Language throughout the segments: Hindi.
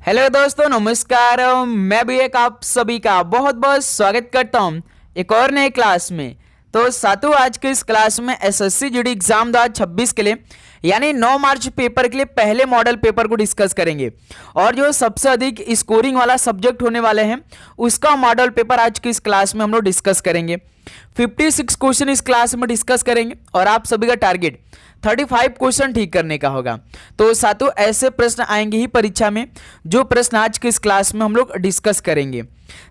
हेलो दोस्तों, नमस्कार। मैं भी एक आप सभी का बहुत बहुत स्वागत करता हूं एक और नए क्लास में। तो साथियों, आज के इस क्लास में एसएससी जीडी एग्जाम 2026 के लिए यानी 9 मार्च पेपर के लिए पहले मॉडल पेपर को डिस्कस करेंगे और जो सबसे अधिक स्कोरिंग वाला सब्जेक्ट होने वाले हैं उसका मॉडल पेपर आज की इस क्लास में हम लोग डिस्कस करेंगे। 56 क्वेश्चन इस क्लास में डिस्कस करेंगे और आप सभी का टारगेट 35 क्वेश्चन ठीक करने का होगा। तो साथियों, ऐसे प्रश्न आएंगे ही परीक्षा में जो प्रश्न आज के इस क्लास में हम लोग डिस्कस करेंगे।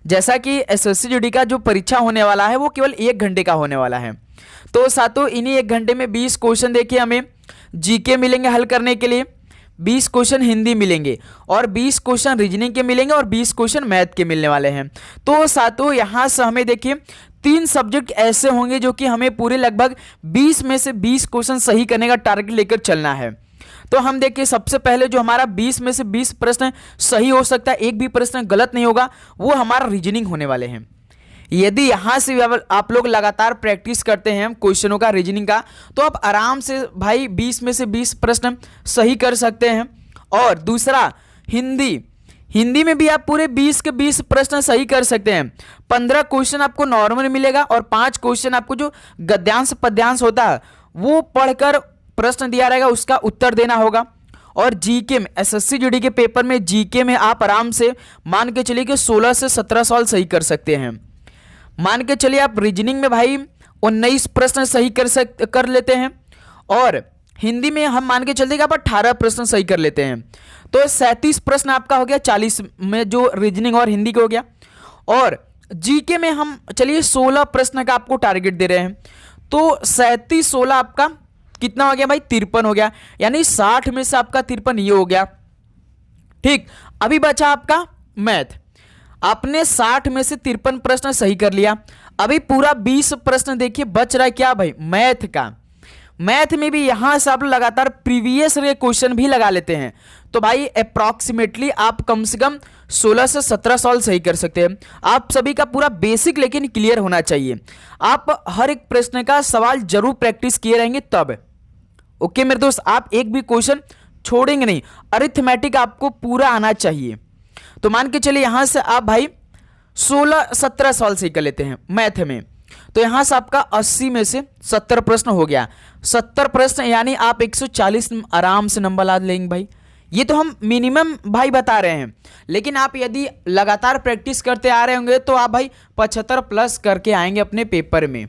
जैसा कि एसएससी जीडी का जो परीक्षा होने वाला है वो केवल 1 घंटे का होने वाला है। तो साथियों, इन्हीं 1 घंटे में 20 क्वेश्चन देखिए हमें जीके मिलेंगे हल करने के लिए, 20 क्वेश्चन हिंदी मिलेंगे और 20 क्वेश्चन रीजनिंग के मिलेंगे और 20 क्वेश्चन मैथ के मिलने वाले हैं। तो साथियों, यहाँ से हमें देखिए 3 सब्जेक्ट ऐसे होंगे जो कि हमें पूरे लगभग 20 में से 20 क्वेश्चन सही करने का टारगेट लेकर चलना है। तो हम देखिए सबसे पहले जो हमारा 20 में से 20 प्रश्न सही हो सकता है, एक भी प्रश्न गलत नहीं होगा, वो हमारा रीजनिंग होने वाले हैं। यदि यहाँ से आप लोग लगातार प्रैक्टिस करते हैं क्वेश्चनों का, रीजनिंग का, तो आप आराम से भाई 20 में से 20 प्रश्न सही कर सकते हैं। और दूसरा हिंदी में भी आप पूरे 20 के 20 प्रश्न सही कर सकते हैं। 15 क्वेश्चन आपको नॉर्मल मिलेगा और 5 क्वेश्चन आपको जो गद्यांश पद्यांश होता है वो पढ़कर प्रश्न दिया रहेगा, उसका उत्तर देना होगा। और जीके में, एसएससी जीडी के पेपर में जीके में आप आराम से मान के चलिए कि 16 से 17 सवाल सही कर सकते हैं। मान के चलिए आप रीजनिंग में भाई 19 प्रश्न सही कर लेते हैं और हिंदी में हम मान के चलते कि आप 18 प्रश्न सही कर लेते हैं। तो 37 प्रश्न आपका हो गया, 40 में जो रीजनिंग और हिंदी का हो गया। और जीके में हम चलिए 16 प्रश्न का आपको टारगेट दे रहे हैं, तो 37 16 आपका कितना हो गया भाई, 53 हो गया। यानी 60 में से आपका 53 ये हो गया। ठीक, अभी बचा आपका मैथ। आपने 60 में से 53 प्रश्न सही कर लिया। अभी पूरा 20 प्रश्न देखिए बच रहा है क्या भाई, मैथ का। मैथ में भी यहां से आप लगातार प्रीवियस ईयर क्वेश्चन भी लगा लेते हैं, तो भाई अप्रॉक्सीमेटली आप कम से कम 16 से 17 सवाल सही कर सकते हैं। आप सभी का पूरा बेसिक लेकिन क्लियर होना चाहिए। आप हर एक प्रश्न का सवाल जरूर प्रैक्टिस किए रहेंगे तब। ओके मेरे दोस्त, आप एक भी क्वेश्चन छोड़ेंगे नहीं। अरिथमेटिक आपको पूरा आना चाहिए। तो मान के चलिए यहां से आप भाई 16-17 सवाल सही कर लेते हैं मैथ में, तो यहां से आपका 80 में से 70 प्रश्न हो गया। 70 प्रश्न यानी आप 140 आराम से नंबर ला लेंगे भाई। ये तो हम मिनिमम भाई बता रहे हैं, लेकिन आप यदि लगातार प्रैक्टिस करते आ रहे होंगे तो आप भाई 75 प्लस करके आएंगे अपने पेपर में,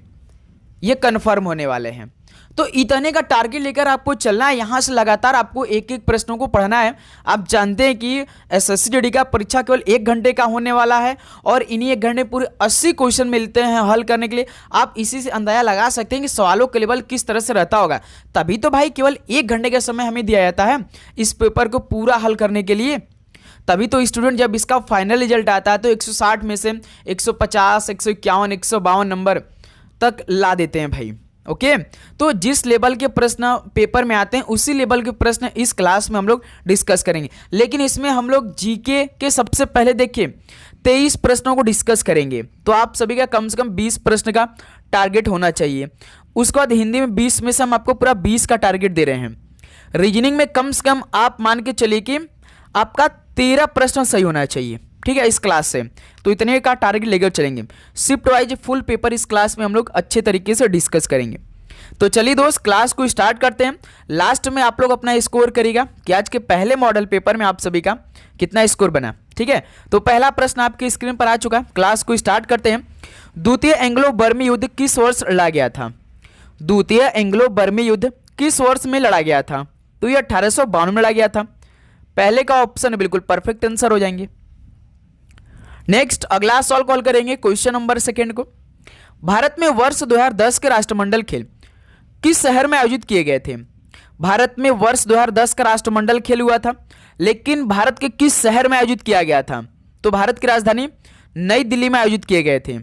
ये कन्फर्म होने वाले हैं। तो इतने का टारगेट लेकर आपको चलना है। यहाँ से लगातार आपको एक एक प्रश्नों को पढ़ना है। आप जानते हैं कि एसएससी जीडी का परीक्षा केवल 1 घंटे का होने वाला है और इन्हीं 1 घंटे पूरे 80 क्वेश्चन मिलते हैं हल करने के लिए। आप इसी से अंदाजा लगा सकते हैं कि सवालों का लेवल किस तरह से रहता होगा। तभी तो भाई केवल 1 घंटे का समय हमें दिया जाता है इस पेपर को पूरा हल करने के लिए। तभी तो स्टूडेंट जब इसका फाइनल रिजल्ट आता है तो 160 में से 150, 151, 152 नंबर तक ला देते हैं भाई। ओके, तो जिस लेवल के प्रश्न पेपर में आते हैं उसी लेवल के प्रश्न इस क्लास में हम लोग डिस्कस करेंगे। लेकिन इसमें हम लोग जीके के सबसे पहले देखिए 23 प्रश्नों को डिस्कस करेंगे, तो आप सभी का कम से कम 20 प्रश्न का टारगेट होना चाहिए। उसके बाद हिंदी में 20 में से हम आपको पूरा 20 का टारगेट दे रहे हैं। रीजनिंग में कम से कम आप मान के चलिए कि आपका 13 प्रश्न सही होना चाहिए, ठीक है, इस क्लास से। तो इतने का टारगेट लेकर चलेंगे। शिफ्ट वाइज फुल पेपर इस क्लास में हम लोग अच्छे तरीके से डिस्कस करेंगे। तो चलिए दोस्त, क्लास को स्टार्ट करते हैं। लास्ट में आप लोग अपना स्कोर करिएगा कि आज के पहले मॉडल पेपर में आप सभी का कितना स्कोर बना, ठीक है। तो पहला प्रश्न आपकी स्क्रीन पर आ चुका है। क्लास को स्टार्ट करते हैं। द्वितीय एंग्लो बर्मी युद्ध किस वर्ष लड़ा गया था? द्वितीय एंग्लो बर्मी युद्ध किस वर्ष में लड़ा गया था? तो ये 1852 में लड़ा गया था। पहले का ऑप्शन बिल्कुल परफेक्ट आंसर हो जाएंगे। नेक्स्ट अगला सवाल कॉल करेंगे क्वेश्चन नंबर 2 को। भारत में वर्ष 2010 के राष्ट्रमंडल खेल किस शहर में आयोजित किए गए थे? भारत में वर्ष 2010 का राष्ट्रमंडल खेल हुआ था, लेकिन भारत के किस शहर में आयोजित किया गया था? तो भारत की राजधानी नई दिल्ली में आयोजित किए गए थे।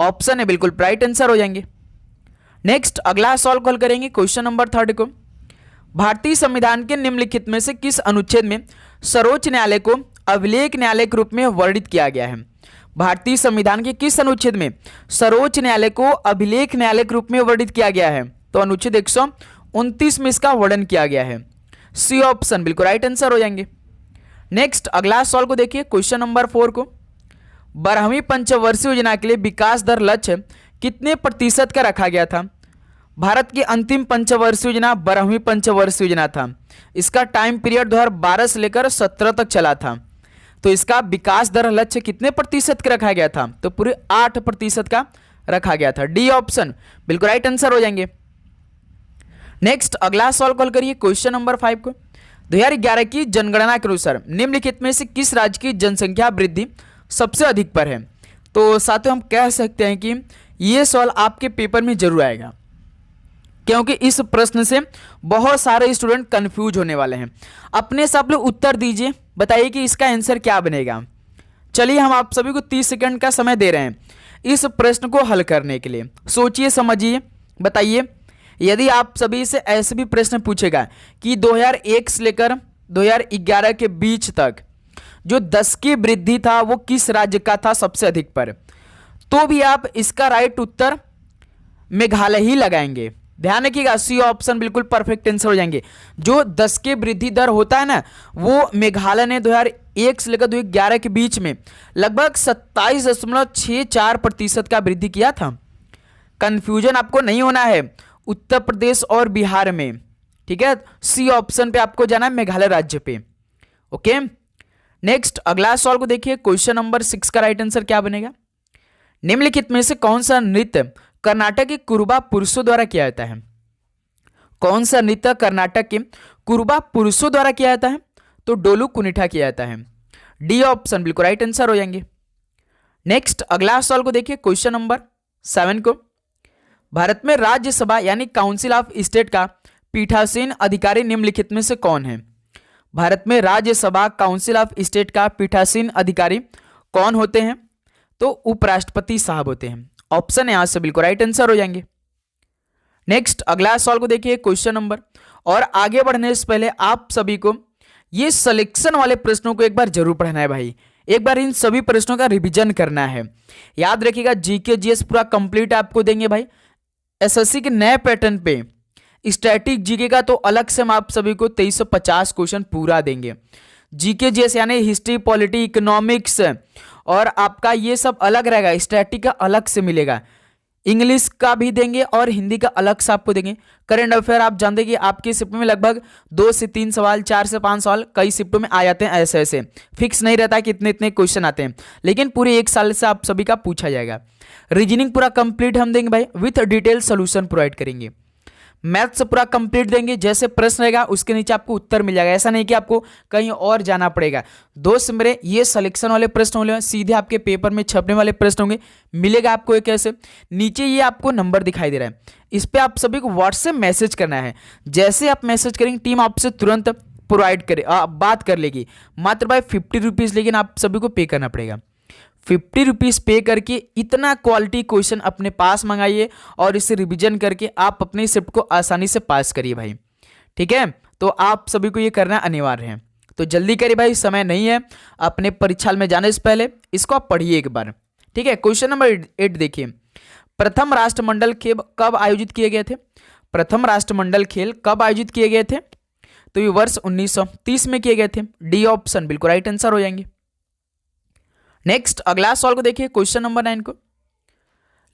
ऑप्शन है बिल्कुल राइट आंसर हो जाएंगे। नेक्स्ट अगला सवाल कॉल करेंगे क्वेश्चन नंबर 3 को। भारतीय संविधान के निम्नलिखित में से किस अनुच्छेद में सर्वोच्च न्यायालय को अभिलेख न्यायालय के रूप में वर्णित किया गया है? भारतीय संविधान के किस अनुच्छेद में सर्वोच्च न्यायालय को अभिलेख न्यायालय के रूप में वर्णित किया गया है? तो अनुच्छेद 129 में इसका वर्णन किया गया है। सी ऑप्शन बिल्कुल राइट आंसर हो जाएंगे। नेक्स्ट अगला सवाल को देखिए, क्वेश्चन नंबर 4 को, 12वीं पंचवर्षीय योजना के लिए विकास दर लक्ष्य कितने प्रतिशत का रखा गया था? भारत की अंतिम पंचवर्षीय योजना 12वीं पंचवर्षीय योजना था। इसका टाइम पीरियड 2012 से लेकर 17 तक चला था। तो इसका विकास दर लक्ष्य कितने प्रतिशत का रखा गया था? तो पूरे 8% का रखा गया था। डी ऑप्शन बिल्कुल राइट आंसर हो जाएंगे। नेक्स्ट अगला सवाल कॉल करिए, क्वेश्चन नंबर 5 को, 2011 की जनगणना के अनुसार निम्नलिखित में से किस राज्य की जनसंख्या वृद्धि सबसे अधिक पर है? तो साथियों हम कह सकते हैं कि ये सवाल आपके पेपर में जरूर आएगा, क्योंकि इस प्रश्न से बहुत सारे स्टूडेंट कंफ्यूज होने वाले हैं। अपने सब लोग उत्तर दीजिए, बताइए कि इसका आंसर क्या बनेगा। चलिए हम आप सभी को 30 सेकंड का समय दे रहे हैं इस प्रश्न को हल करने के लिए। सोचिए समझिए, बताइए। यदि आप सभी से ऐसे भी प्रश्न पूछेगा कि 2001 से लेकर 2011 के बीच तक जो 10 की वृद्धि था वो किस राज्य का था सबसे अधिक पर, तो भी आप इसका राइट उत्तर मेघालय ही लगाएंगे। ध्यान रखिएगा, सी ऑप्शन बिल्कुल परफेक्ट आंसर हो जाएंगे। जो 10 के वृद्धि दर होता है ना, वो मेघालय ने 2001 से लेकर 2011 के बीच में लगभग 27.64% का वृद्धि किया था। कंफ्यूजन आपको नहीं होना है उत्तर प्रदेश और बिहार में, ठीक है। सी ऑप्शन पे आपको जाना है, मेघालय राज्य पे। ओके, नेक्स्ट अगला सवाल को देखिए, क्वेश्चन नंबर 6 का राइट आंसर क्या बनेगा? निम्नलिखित में से कौन सा नृत्य कर्नाटक के कुरुबा पुरुषों द्वारा किया जाता है? कौन सा नृत्य कर्नाटक के कुरुबा पुरुषों द्वारा किया जाता है? तो डोलू कुनिठा किया जाता है। डी ऑप्शन बिल्कुल राइट आंसर हो जाएंगे। नेक्स्ट अगला सवाल को देखिए, क्वेश्चन नंबर 7 को, भारत में राज्यसभा यानी काउंसिल ऑफ स्टेट का पीठासीन अधिकारी निम्नलिखित में से कौन है? भारत में राज्यसभा काउंसिल ऑफ स्टेट का पीठासीन अधिकारी कौन होते हैं? तो उपराष्ट्रपति साहब होते हैं। ऑप्शन यहां से बिल्कुल राइट आंसर हो जाएंगे। नेक्स्ट अगला सवाल को देखिए, क्वेश्चन नंबर, और आगे बढ़ने से पहले आप सभी को ये सिलेक्शन वाले प्रश्नों को एक बार जरूर पढ़ना है भाई। एक बार इन सभी प्रश्नों का रिवीजन करना है। याद रखिएगा, जीके जीएस पूरा कंप्लीट आपको देंगे भाई। एसएससी के नए पैटर्न पे स्टैटिक जीके का तो अलग से हम आप सभी को 2350 क्वेश्चन पूरा देंगे। जीके जीएस यानी हिस्ट्री, पॉलिटी, इकोनॉमिक्स और आपका ये सब अलग रहेगा। स्टैटिक का अलग से मिलेगा, इंग्लिश का भी देंगे और हिंदी का अलग से आपको देंगे। करंट अफेयर आप जानते हैं कि आपकी शिफ्ट में लगभग 2 से 3 सवाल, 4 से 5 सवाल कई शिफ्टों में आ जाते हैं। ऐसे ऐसे फिक्स नहीं रहता कि इतने इतने क्वेश्चन आते हैं, लेकिन पूरे 1 साल से आप सभी का पूछा जाएगा। रीजनिंग पूरा कंप्लीट हम देंगे भाई, विथ डिटेल सोल्यूशन प्रोवाइड करेंगे। मैथ्स पूरा कंप्लीट देंगे, जैसे प्रश्न रहेगा उसके नीचे आपको उत्तर मिल जाएगा। ऐसा नहीं कि आपको कहीं और जाना पड़ेगा। दोस्त मेरे, ये सिलेक्शन वाले प्रश्न होंगे, सीधे आपके पेपर में छपने वाले प्रश्न होंगे। मिलेगा आपको एक ऐसे, नीचे ये आपको नंबर दिखाई दे रहा है, इस पर आप सभी को व्हाट्सएप मैसेज करना है। जैसे आप मैसेज करेंगे टीम आपसे तुरंत प्रोवाइड करे, बात कर लेगी। मात्र भाई 50 रुपीज़ लेकिन आप सभी को पे करना पड़ेगा। 50 रुपीज़ पे करके इतना क्वालिटी क्वेश्चन अपने पास मंगाइए और इसे रिवीजन करके आप अपनी शिफ्ट को आसानी से पास करिए भाई, ठीक है। तो आप सभी को ये करना अनिवार्य है, तो जल्दी करिए भाई, समय नहीं है। अपने परीक्षा में जाने से पहले इसको आप पढ़िए एक बार, ठीक है। क्वेश्चन नंबर 8 देखिए, प्रथम राष्ट्रमंडल खेल कब आयोजित किए गए थे? प्रथम राष्ट्रमंडल खेल कब आयोजित किए गए थे? तो ये वर्ष 1930 में किए गए थे। डी ऑप्शन बिल्कुल राइट आंसर हो जाएंगे। नेक्स्ट अगला सवाल को देखिए, क्वेश्चन नंबर 9 को,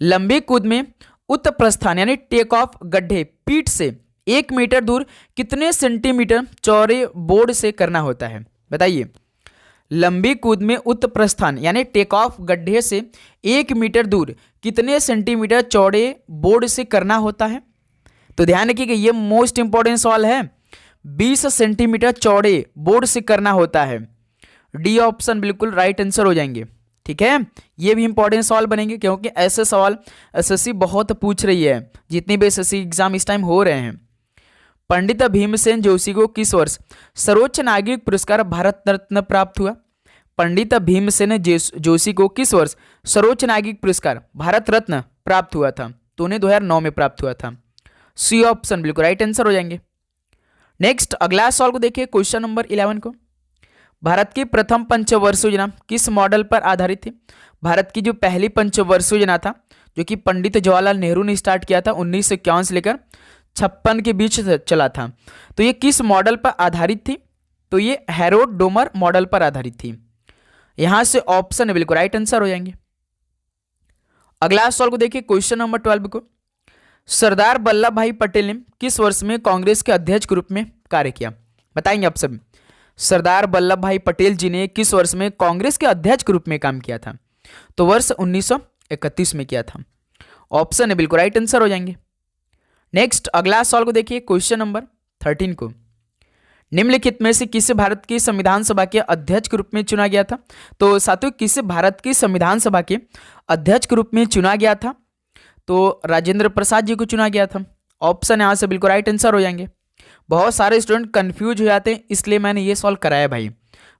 लंबी कूद में उत्प्रस्थान यानी टेक ऑफ गड्ढे पीठ से 1 मीटर दूर कितने सेंटीमीटर चौड़े बोर्ड से करना होता है? बताइए। लंबी कूद में उत्प्रस्थान यानी टेक ऑफ गड्ढे से 1 मीटर दूर कितने सेंटीमीटर चौड़े बोर्ड से करना होता है? तो ध्यान रखिएगा, ये मोस्ट इंपॉर्टेंट सवाल है। 20 सेंटीमीटर चौड़े बोर्ड से करना होता है। डी ऑप्शन बिल्कुल राइट आंसर हो जाएंगे, ठीक है। ये भी इंपॉर्टेंट सवाल बनेंगे, क्योंकि ऐसे सवाल एसएससी बहुत पूछ रही है, जितनी भी एसएससी एग्जाम इस टाइम हो रहे हैं। पंडित भीमसेन जोशी को किस वर्ष सर्वोच्च नागरिक पुरस्कार भारत रत्न प्राप्त हुआ? पंडित भीमसेन जोशी को किस वर्ष सर्वोच्च नागरिक पुरस्कार भारत रत्न प्राप्त हुआ था? तो उन्हें 2009 में प्राप्त हुआ था। सी ऑप्शन बिल्कुल राइट आंसर हो जाएंगे। नेक्स्ट अगला सवाल को देखिए, क्वेश्चन नंबर 11 को, भारत की प्रथम पंचवर्षीय योजना किस मॉडल पर आधारित थी? भारत की जो पहली पंचवर्षीय योजना था, जो कि पंडित जवाहरलाल नेहरू ने स्टार्ट किया था, 1951 से लेकर 56 के बीच चला था, तो ये किस मॉडल पर आधारित थी? तो ये हेरोड डोमर मॉडल पर आधारित थी। यहां से ऑप्शन बिल्कुल राइट आंसर हो जाएंगे। अगला सवाल को देखिए, क्वेश्चन नंबर 12 को, सरदार वल्लभ भाई पटेल ने किस वर्ष में कांग्रेस के अध्यक्ष के रूप में कार्य किया? बताएंगे आप सब। सरदार वल्लभ भाई पटेल जी ने किस वर्ष में कांग्रेस के अध्यक्ष के रूप में काम किया था? तो वर्ष 1931 में किया था। ऑप्शन है बिल्कुल राइट आंसर हो जाएंगे। नेक्स्ट अगला सवाल को देखिए, क्वेश्चन नंबर 13 को, निम्नलिखित में से किसे भारत की संविधान सभा के अध्यक्ष के रूप में चुना गया था? तो साथियों, किसे भारत की संविधान सभा के अध्यक्ष के रूप में चुना गया था? तो राजेंद्र प्रसाद जी को चुना गया था। ऑप्शन यहां से बिल्कुल राइट आंसर हो जाएंगे। बहुत सारे स्टूडेंट कंफ्यूज हो जाते हैं, इसलिए मैंने ये सवाल कराया भाई।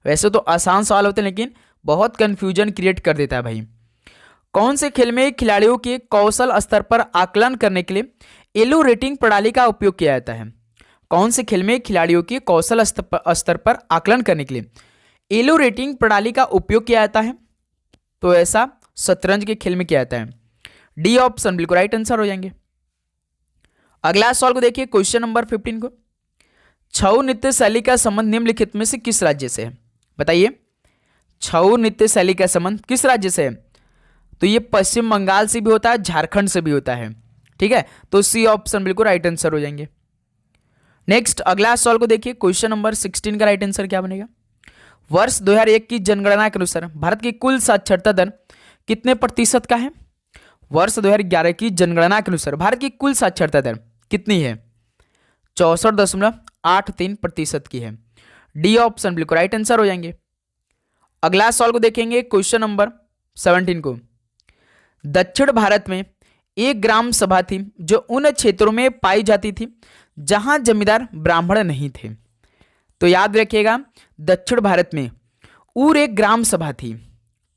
वैसे तो आसान सवाल होते हैं, लेकिन बहुत कंफ्यूजन क्रिएट कर देता है भाई। कौन से खेल में खिलाड़ियों के कौशल स्तर पर आकलन करने के लिए एलो रेटिंग प्रणाली का उपयोग किया जाता है? कौन से खेल में खिलाड़ियों के कौशल स्तर पर आकलन करने के लिए एलो रेटिंग प्रणाली का उपयोग किया जाता है? तो ऐसा शतरंज के खेल में किया जाता है। डी ऑप्शन बिल्कुल राइट आंसर हो जाएंगे। अगला सवाल को देखिए, क्वेश्चन नंबर 15 को, छऊ नृत्य शैली का संबंध निम्नलिखित में से किस राज्य से है? बताइए, छऊ नृत्य शैली का संबंध किस राज्य से है? तो ये पश्चिम बंगाल से भी होता है, झारखंड से भी होता है। ठीक है, तो सी ऑप्शन बिल्कुल राइट आंसर हो जाएंगे। नेक्स्ट अगला सवाल को देखिए, क्वेश्चन नंबर 16 का राइट आंसर क्या बनेगा? वर्ष 2001 की जनगणना के अनुसार भारत की कुल साक्षरता दर कितने प्रतिशत का है? वर्ष 2011 की जनगणना के अनुसार भारत की कुल साक्षरता दर कितनी है? 64.83% की है। डी ऑप्शन बिल्कुल राइट आंसर हो जाएंगे। अगला सवाल को देखेंगे, क्वेश्चन नंबर 17 को, दक्षिण भारत में एक ग्राम सभा थी जो उन क्षेत्रों में पाई जाती थी जहां जमींदार ब्राह्मण नहीं थे। तो याद रखिएगा, दक्षिण भारत में ऊर एक ग्राम सभा थी।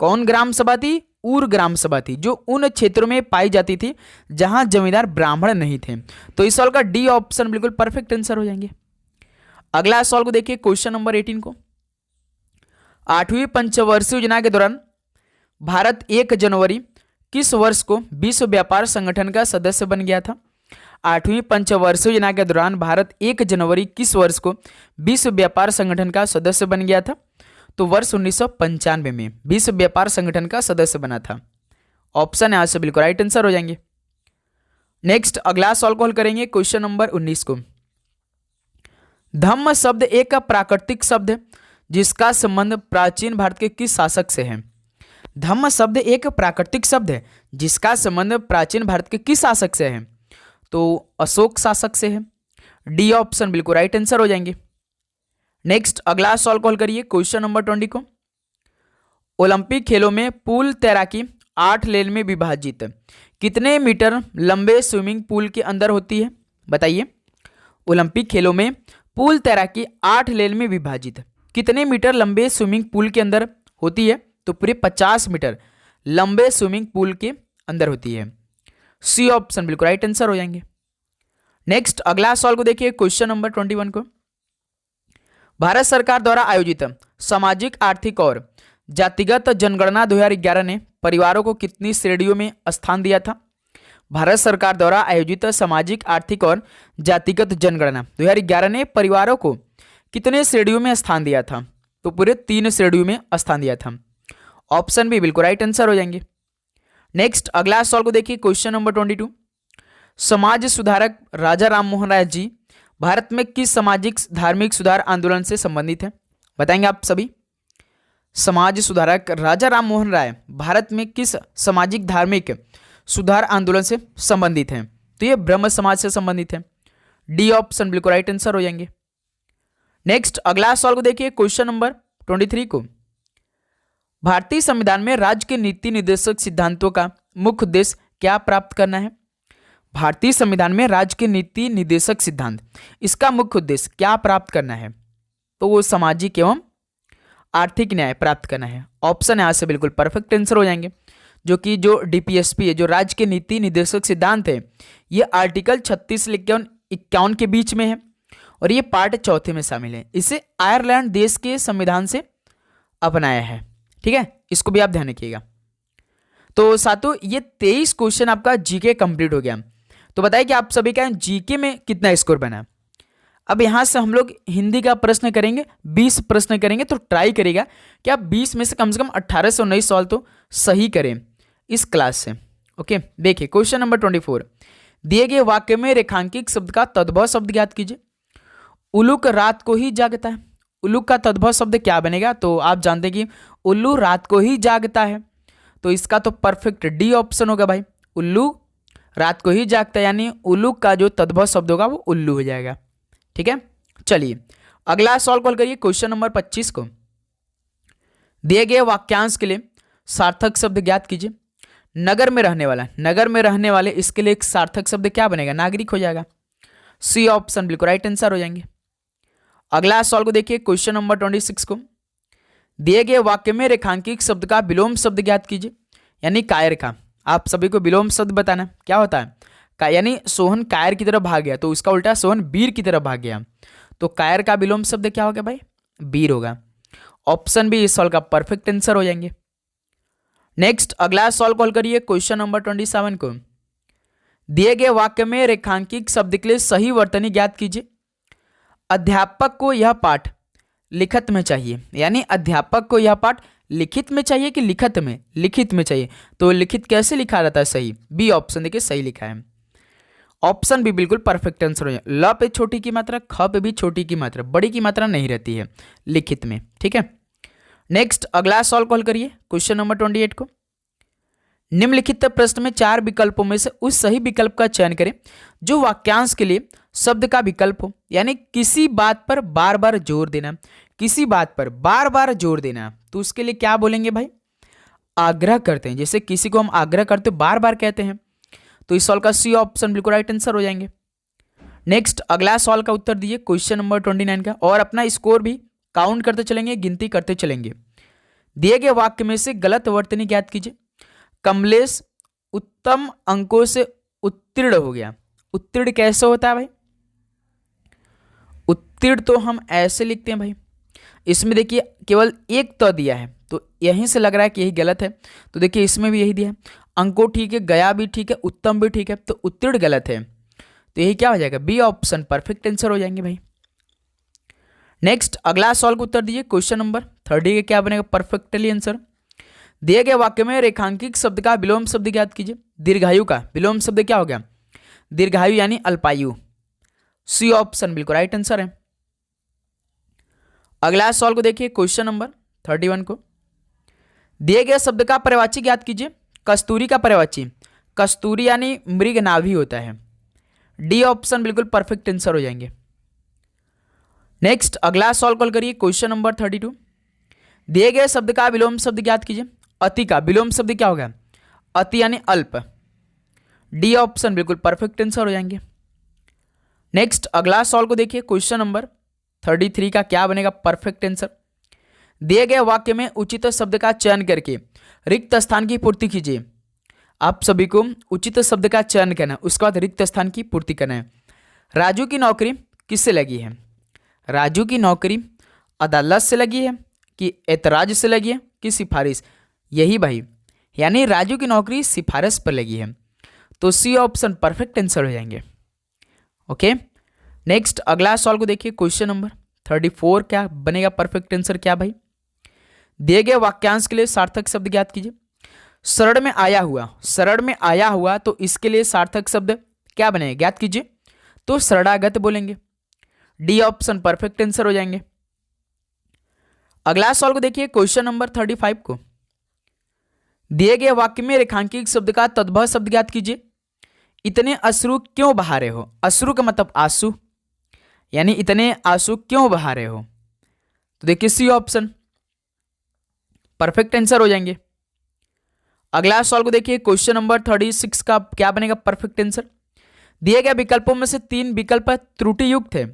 कौन ग्राम सभा थी? ऊर ग्राम सभा थी, जो उन क्षेत्रों में पाई जाती थी जहां जमींदार ब्राह्मण नहीं थे। तो इस सवाल का डी ऑप्शन बिल्कुल परफेक्ट आंसर हो जाएंगे। अगला सवाल को देखिए, क्वेश्चन नंबर 18 को, 8वीं पंचवर्षीय योजना के दौरान भारत 1 जनवरी किस वर्ष को विश्व व्यापार संगठन का सदस्य बन गया था? 8वीं पंचवर्षीय योजना के दौरान भारत 1 जनवरी किस वर्ष को विश्व व्यापार संगठन का सदस्य बन गया था? तो वर्ष 1995 में विश्व व्यापार संगठन का सदस्य बना था। ऑप्शन यहां से बिल्कुल राइट आंसर हो जाएंगे। नेक्स्ट अगला सवाल को हल करेंगे, क्वेश्चन नंबर 19 को, धम्म शब्द एक प्राकृतिक शब्द है जिसका संबंध प्राचीन भारत के किस शासक से है? धम्म शब्द एक प्राकृतिक शब्द है जिसका संबंध प्राचीन भारत के किस शासक से है? तो अशोक शासक से है। डी ऑप्शन बिल्कुल राइट आंसर हो जाएंगे। नेक्स्ट अगला सवाल को हल करिए, क्वेश्चन नंबर 20 को, ओलंपिक खेलों में पूल तैराकी 8 लेन में विभाजित कितने मीटर लंबे स्विमिंग पूल के अंदर होती है? बताइए, ओलंपिक खेलों में पूल तैराकी 8 लेन में विभाजित कितने मीटर लंबे स्विमिंग पूल के अंदर होती है? तो पूरे 50 मीटर लंबे स्विमिंग पूल के अंदर होती है। सी ऑप्शन बिल्कुल राइट आंसर हो जाएंगे। नेक्स्ट अगला सवाल को देखिए, क्वेश्चन नंबर 21 को, भारत सरकार द्वारा आयोजित सामाजिक आर्थिक और जातिगत जनगणना 2011 ने परिवारों को कितनी श्रेणियों में स्थान दिया था? भारत सरकार द्वारा आयोजित सामाजिक आर्थिक और जातिगत जनगणना 2011 ने परिवारों को कितने श्रेणियों में स्थान दिया था? तो पूरे 3 श्रेणियों में स्थान दिया था। ऑप्शन भी बिल्कुल राइट आंसर हो जाएंगे। नेक्स्ट अगला सवाल को देखिए, क्वेश्चन नंबर 22, समाज सुधारक राजा राम मोहन राय जी भारत में किस सामाजिक धार्मिक सुधार आंदोलन से संबंधित है? बताएंगे आप सभी। समाज सुधारक राजा राम मोहन राय भारत में किस सामाजिक धार्मिक सुधार आंदोलन से संबंधित हैं? तो ये ब्रह्म समाज से संबंधित है। डी ऑप्शन बिल्कुल राइट आंसर हो जाएंगे। नेक्स्ट अगला सवाल को देखिए, क्वेश्चन नंबर 23 को, भारतीय संविधान में राज्य के नीति निर्देशक सिद्धांतों का मुख्य उद्देश्य क्या प्राप्त करना है? भारतीय संविधान में राज्य के नीति निर्देशक सिद्धांत, इसका मुख्य उद्देश्य क्या प्राप्त करना है? तो वो सामाजिक एवं आर्थिक न्याय प्राप्त करना है। ऑप्शन यहां से बिल्कुल परफेक्ट आंसर हो जाएंगे, जो कि जो डीपीएसपी है, जो राज्य के नीति निर्देशक सिद्धांत है, ये आर्टिकल 36 से लेकर 51 के बीच में है और ये पार्ट 4 में शामिल है। इसे आयरलैंड देश के संविधान से अपनाया है। ठीक है, इसको भी आप ध्यान रखिएगा। तो साथियों, ये 23 क्वेश्चन आपका जीके कंप्लीट हो गया। तो बताइए कि आप सभी का जीके में कितना स्कोर बना? अब यहाँ से हम लोग हिंदी का प्रश्न करेंगे, 20 प्रश्न करेंगे, तो ट्राई करेगा कि आप 20 में से कम 18 से 19 सवाल तो सही करें इस क्लास से। ओके, देखिए क्वेश्चन नंबर 24, दिए गए वाक्य में रेखांकित शब्द का तद्भव शब्द ज्ञात कीजिए। उल्लू रात को ही जागता है, उल्लू का तद्भव शब्द क्या बनेगा? तो आप जानते हैं कि उल्लू रात को ही जागता है, तो इसका तो परफेक्ट डी ऑप्शन होगा भाई। उल्लू रात को ही जागता है, यानी उल्लू का जो तद्भव शब्द होगा वो उल्लू हो जाएगा। ठीक है, चलिए अगला सवाल कॉल करिए, क्वेश्चन नंबर 25 को। दिए गए वाक्यांश के लिए सार्थक शब्द ज्ञात कीजिए। नगर में रहने वाला, नगर में रहने वाले, इसके लिए एक सार्थक शब्द क्या बनेगा? नागरिक हो जाएगा। सी ऑप्शन बिल्कुल राइट आंसर हो जाएंगे। अगला सवाल को देखिए, क्वेश्चन नंबर 26 को। दिए गए वाक्य में रेखांकित शब्द का विलोम शब्द ज्ञात कीजिए, यानी कायर का। आप सभी को विलोम शब्द बताना क्या होता है। यानी सोहन कायर की तरफ भाग गया, तो उसका उल्टा सोहन वीर की तरफ भाग गया, तो कायर का विलोम शब्द क्या होगा भाई? वीर होगा। ऑप्शन बी इस सवाल का परफेक्ट आंसर हो जाएंगे। नेक्स्ट अगला सवाल कॉल करिए, क्वेश्चन नंबर 27 को। दिए गए वाक्य में रेखांकित शब्द के लिए सही वर्तनी ज्ञात कीजिए। अध्यापक को यह पाठ लिखित में चाहिए, यानी अध्यापक को यह पाठ लिखित में चाहिए कि लिखित में? लिखित में चाहिए, तो लिखित कैसे लिखा जाता है? सही, बी ऑप्शन देखिए सही लिखा है। ऑप्शन भी बिल्कुल परफेक्ट आंसर हो जाए। ल पे छोटी की मात्रा, ख पे भी छोटी की मात्रा, बड़ी की मात्रा नहीं रहती है लिखित में। ठीक है, नेक्स्ट अगला सवाल कॉल करिए, क्वेश्चन नंबर 28 को। निम्नलिखित प्रश्न में 4 विकल्पों में से उस सही विकल्प का चयन करें जो वाक्यांश के लिए शब्द का विकल्प हो, यानी किसी बात पर बार बार जोर देना, किसी बात पर बार बार जोर देना, तो उसके लिए क्या बोलेंगे भाई? आग्रह करते हैं, जैसे किसी को हम आग्रह करते बार बार कहते हैं, तो इस सवाल का सी ऑप्शन बिल्कुल राइट आंसर हो जाएंगे। नेक्स्ट अगला सवाल का उत्तर दीजिए, क्वेश्चन नंबर 29 का, और अपना स्कोर भी काउंट करते चलेंगे, गिनती करते चलेंगे। दिए गए वाक्य में से गलत वर्तनी ज्ञात कीजिए। कमलेश उत्तम अंकों से उत्तीर्ण हो गया। उत्तीर्ण कैसे होता है भाई? उत्तीर्ण तो हम ऐसे लिखते हैं भाई, इसमें देखिए केवल एक तो दिया है, तो यहीं से लग रहा है कि यही गलत है, तो देखिए इसमें भी यही दिया है। अंको ठीक है, गया भी ठीक है, उत्तम भी ठीक है, तो उत्तीर्ण गलत है, तो यही क्या हो जाएगा? बी ऑप्शन परफेक्ट आंसर हो जाएंगे भाई। नेक्स्ट अगला सवाल को उत्तर दीजिए, क्वेश्चन नंबर 30 का क्या बनेगा परफेक्टली आंसर। दिए गए वाक्य में रेखांकित शब्द का विलोम शब्द ज्ञात कीजिए। दीर्घायु का विलोम शब्द क्या हो गया? दीर्घायु यानी अल्पायु। सी ऑप्शन बिल्कुल राइट आंसर है। अगला सवाल को देखिए, क्वेश्चन नंबर 31 को। दिए गए शब्द का पर्यायवाची ज्ञात कीजिए। कस्तूरी का पर्यायवाची, कस्तूरी यानी मृग नाभि होता है। डी ऑप्शन बिल्कुल परफेक्ट आंसर हो जाएंगे। नेक्स्ट अगला सवाल कॉल करिए, क्वेश्चन नंबर 32। दिए गए शब्द का विलोम शब्द ज्ञात कीजिए। अति का विलोम शब्द क्या होगा? अति यानी अल्प। डी ऑप्शन बिल्कुल परफेक्ट आंसर हो जाएंगे। नेक्स्ट अगला सवाल को देखिए, क्वेश्चन नंबर 33 का क्या बनेगा परफेक्ट आंसर। दिए गए वाक्य में उचित शब्द का चयन करके रिक्त स्थान की पूर्ति कीजिए। आप सभी को उचित शब्द का चयन करना, उसके बाद रिक्त स्थान की पूर्ति करना है। राजू की नौकरी किससे लगी है? राजू की नौकरी अदालत से लगी है कि ऐतराज से लगी है कि सिफारिश? यही भाई, यानी राजू की नौकरी सिफारिश पर लगी है, तो सी ऑप्शन परफेक्ट आंसर हो जाएंगे। ओके, नेक्स्ट अगला सवाल को देखिए, क्वेश्चन नंबर 34 क्या बनेगा परफेक्ट आंसर क्या भाई? दिए गए वाक्यांश के लिए सार्थक शब्द ज्ञात कीजिए। शरण में आया हुआ, शरण में आया हुआ, तो इसके लिए सार्थक शब्द क्या बनेगा ज्ञात कीजिए। तो शरणागत बोलेंगे। डी ऑप्शन परफेक्ट आंसर हो जाएंगे। अगला सवाल को देखिए, क्वेश्चन नंबर 35 को। दिए गए वाक्य में रेखांकित शब्द का तद्भव शब्द ज्ञात कीजिए। इतने अश्रु क्यों बहा रहे हो? अश्रु का मतलब आंसू, यानी इतने आंसू क्यों बहा रहे हो, तो देखिए सी ऑप्शन परफेक्ट आंसर हो जाएंगे। अगला सवाल को देखिए, क्वेश्चन नंबर 36 का क्या बनेगा परफेक्ट आंसर। दिए गए विकल्पों में से 3 विकल्प त्रुटि युक्त है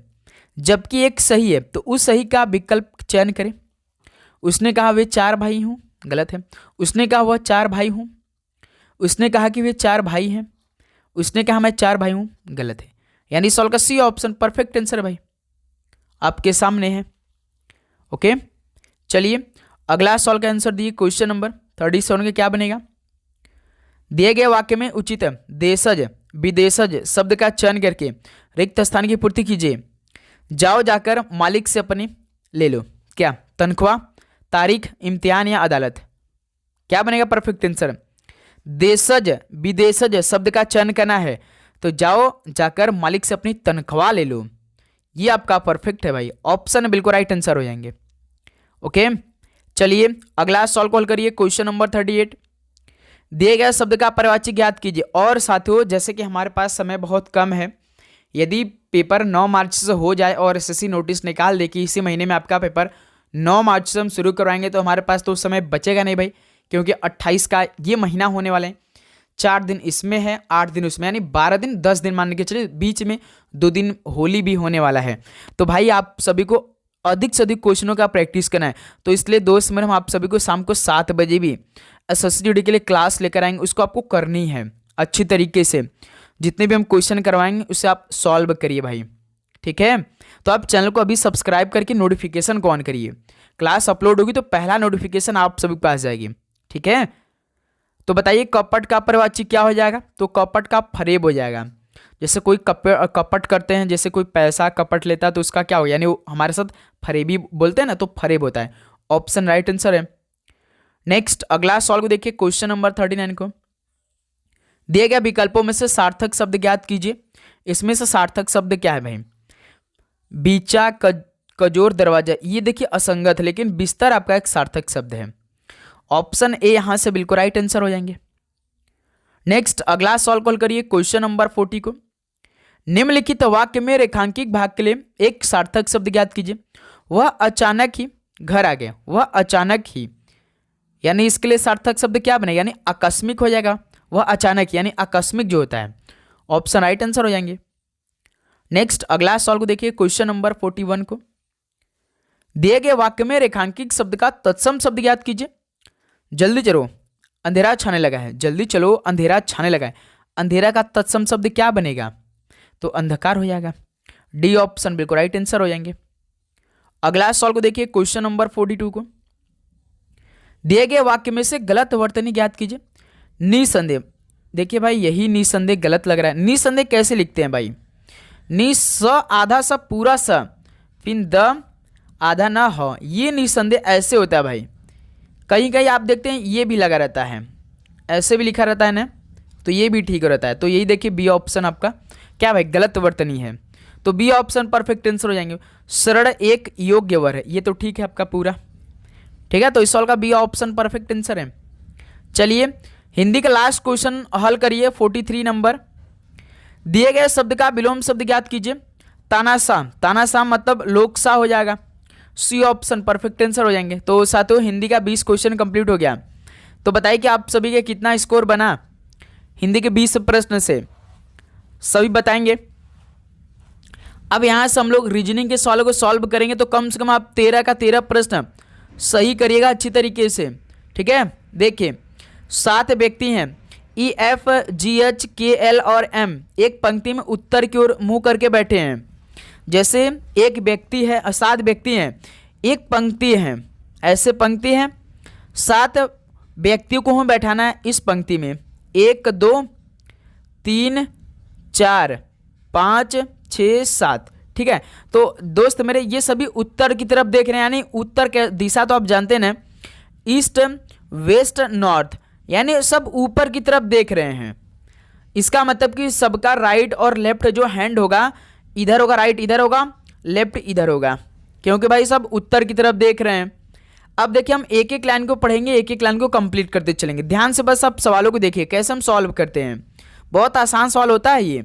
जबकि एक सही है, तो उस सही का विकल्प चयन करें। उसने कहा वे 4 भाई हूं, गलत है। उसने कहा वह 4 भाई हूं। उसने कहा कि वे 4 भाई हैं। उसने कहा मैं 4 भाई हूं, गलत है। यानी सवाल का सी ऑप्शन परफेक्ट आंसर भाई आपके सामने है। ओके, चलिए अगला सवाल का आंसर दिए, क्वेश्चन नंबर 37 के क्या बनेगा। दिए गए वाक्य में उचित देशज विदेशज शब्द का चयन करके रिक्त स्थान की पूर्ति कीजिए। जाओ जाकर मालिक से अपनी ले लो। क्या? तनख्वाह, तारीख, इम्तिहान या अदालत। क्या बनेगा परफेक्ट आंसर? देशज विदेशज शब्द का चयन करना है, तो जाओ जाकर मालिक से अपनी तनख्वाह ले लो। ये आपका परफेक्ट है भाई, ऑप्शन बिल्कुल राइट आंसर हो जाएंगे। ओके, चलिए अगला सॉल्व कॉल करिए। क्वेश्चन नंबर 38, दिए गए शब्द का पर्यायवाची ज्ञात कीजिए। और साथियों, जैसे कि हमारे पास समय बहुत कम है, यदि पेपर 9 मार्च से हो जाए और एसएससी नोटिस निकाल दे कि इसी महीने में आपका पेपर 9 मार्च से हम शुरू करवाएंगे, तो हमारे पास तो उस समय बचेगा नहीं भाई, क्योंकि 28 का ये महीना होने वाले हैं। 4 दिन इसमें है, 8 दिन उसमें, यानी 12 दिन, 10 दिन मान के चलिए, बीच में 2 दिन होली भी होने वाला है। तो भाई आप सभी को अधिक से अधिक क्वेश्चनों का प्रैक्टिस करना है। तो इसलिए दोस्त मेरे, हम आप सभी को शाम को 7 बजे भी एसएससी जीडी के लिए क्लास लेकर आएंगे, उसको आपको करनी है अच्छी तरीके से। जितने भी हम क्वेश्चन करवाएंगे उसे आप सॉल्व करिए भाई, ठीक है। तो आप चैनल को अभी सब्सक्राइब करके नोटिफिकेशन को ऑन करिए। क्लास अपलोड होगी तो पहला नोटिफिकेशन आप सभी के पास जाएगी, ठीक है। तो बताइए कपट का पर्यायवाची क्या हो जाएगा? तो कपट का फरेब हो जाएगा। जैसे कोई कपट करते हैं, जैसे कोई पैसा कपट लेता है तो उसका क्या हो, यानी वो हमारे साथ फरेबी बोलते हैं ना, तो फरेब होता है। ऑप्शन राइट आंसर है। नेक्स्ट अगला सॉल्व देखिए, क्वेश्चन नंबर 39 को। दिए गए विकल्पों में से सार्थक शब्द ज्ञात कीजिए। इसमें से सार्थक शब्द क्या है भाई? बीचा, कजोर, दरवाजा। ये देखिए असंगत है, लेकिन बिस्तर आपका एक सार्थक शब्द है। ऑप्शन ए यहां से बिल्कुल राइट आंसर हो जाएंगे। नेक्स्ट अगला सॉल्व कॉल करिए, क्वेश्चन नंबर 40 को। निम्नलिखित वाक्य में रेखांकित भाग के लिए एक सार्थक शब्द ज्ञात कीजिए। वह अचानक ही घर आ गया। वह अचानक ही, यानी इसके लिए सार्थक शब्द क्या बनेगा? यानी आकस्मिक हो जाएगा। वह अचानक यानी आकस्मिक जो होता है, ऑप्शन राइट आंसर हो जाएंगे। नेक्स्ट अगला सॉल्व को देखिए, क्वेश्चन नंबर 41 को। दिए गए वाक्य में रेखांकित शब्द का तत्सम शब्द ज्ञात कीजिए। जल्दी चलो अंधेरा छाने लगा है। जल्दी चलो अंधेरा छाने लगा है। अंधेरा का तत्सम शब्द क्या बनेगा? तो अंधकार हो जाएगा। डी ऑप्शन बिल्कुल राइट आंसर हो जाएंगे। अगला सॉल्व को देखिए, क्वेश्चन नंबर 42 को। दिए गए वाक्य में से गलत वर्तनी ज्ञात कीजिए। निसंदेह, देखिए भाई यही निसंदेह गलत लग रहा है। निसंदेह कैसे लिखते हैं भाई? नि स आधा स पूरा स, फिर द आधा ना हो, ये निसंदेह ऐसे होता है भाई। कहीं कहीं आप देखते हैं ये भी लगा रहता है, ऐसे भी लिखा रहता है ना, तो ये भी ठीक रहता है। तो यही देखिए बी ऑप्शन आपका क्या भाई? गलत वर्तनी है। तो बी ऑप्शन परफेक्ट आंसर हो जाएंगे। सरल एक योग्य वर है, ये तो ठीक है आपका पूरा, ठीक है। तो इस सवाल का बी ऑप्शन परफेक्ट आंसर है। चलिए हिंदी का लास्ट क्वेश्चन हल करिए, 43 नंबर। दिए गए शब्द का विलोम शब्द ज्ञात कीजिए। तानाशाह, तानाशाह मतलब लोकशाह हो जाएगा। सी ऑप्शन परफेक्ट आंसर हो जाएंगे। तो साथियों हिंदी का 20 क्वेश्चन कंप्लीट हो गया। तो बताइए कि आप सभी के कितना स्कोर बना हिंदी के 20 प्रश्न से, सभी बताएंगे। अब यहां से हम लोग रीजनिंग के सवालों को सॉल्व करेंगे, तो कम से कम आप 13 का 13 प्रश्न सही करिएगा अच्छी तरीके से, ठीक है। देखिए 7 व्यक्ति हैं, ई एफ जी एच के एल और एम, एक पंक्ति में उत्तर की ओर मुंह करके बैठे हैं। जैसे एक व्यक्ति है, 7 व्यक्ति हैं, एक पंक्ति है, ऐसे पंक्ति है, 7 व्यक्तियों को हमें बैठाना है इस पंक्ति में। 1 2 3 4 5 6 7, ठीक है। तो दोस्त मेरे ये सभी उत्तर की तरफ देख रहे हैं, यानी उत्तर के दिशा तो आप जानते हैं ना, ईस्ट वेस्ट नॉर्थ, यानी सब ऊपर की तरफ देख रहे हैं। इसका मतलब कि सबका राइट और लेफ्ट जो हैंड होगा, इधर होगा, राइट इधर होगा, लेफ्ट इधर होगा, क्योंकि भाई सब उत्तर की तरफ देख रहे हैं। अब देखिए हम एक एक लाइन को पढ़ेंगे, एक एक लाइन को कंप्लीट करते चलेंगे। ध्यान से बस आप सवालों को देखिए कैसे हम सॉल्व करते हैं। बहुत आसान सवाल होता है ये।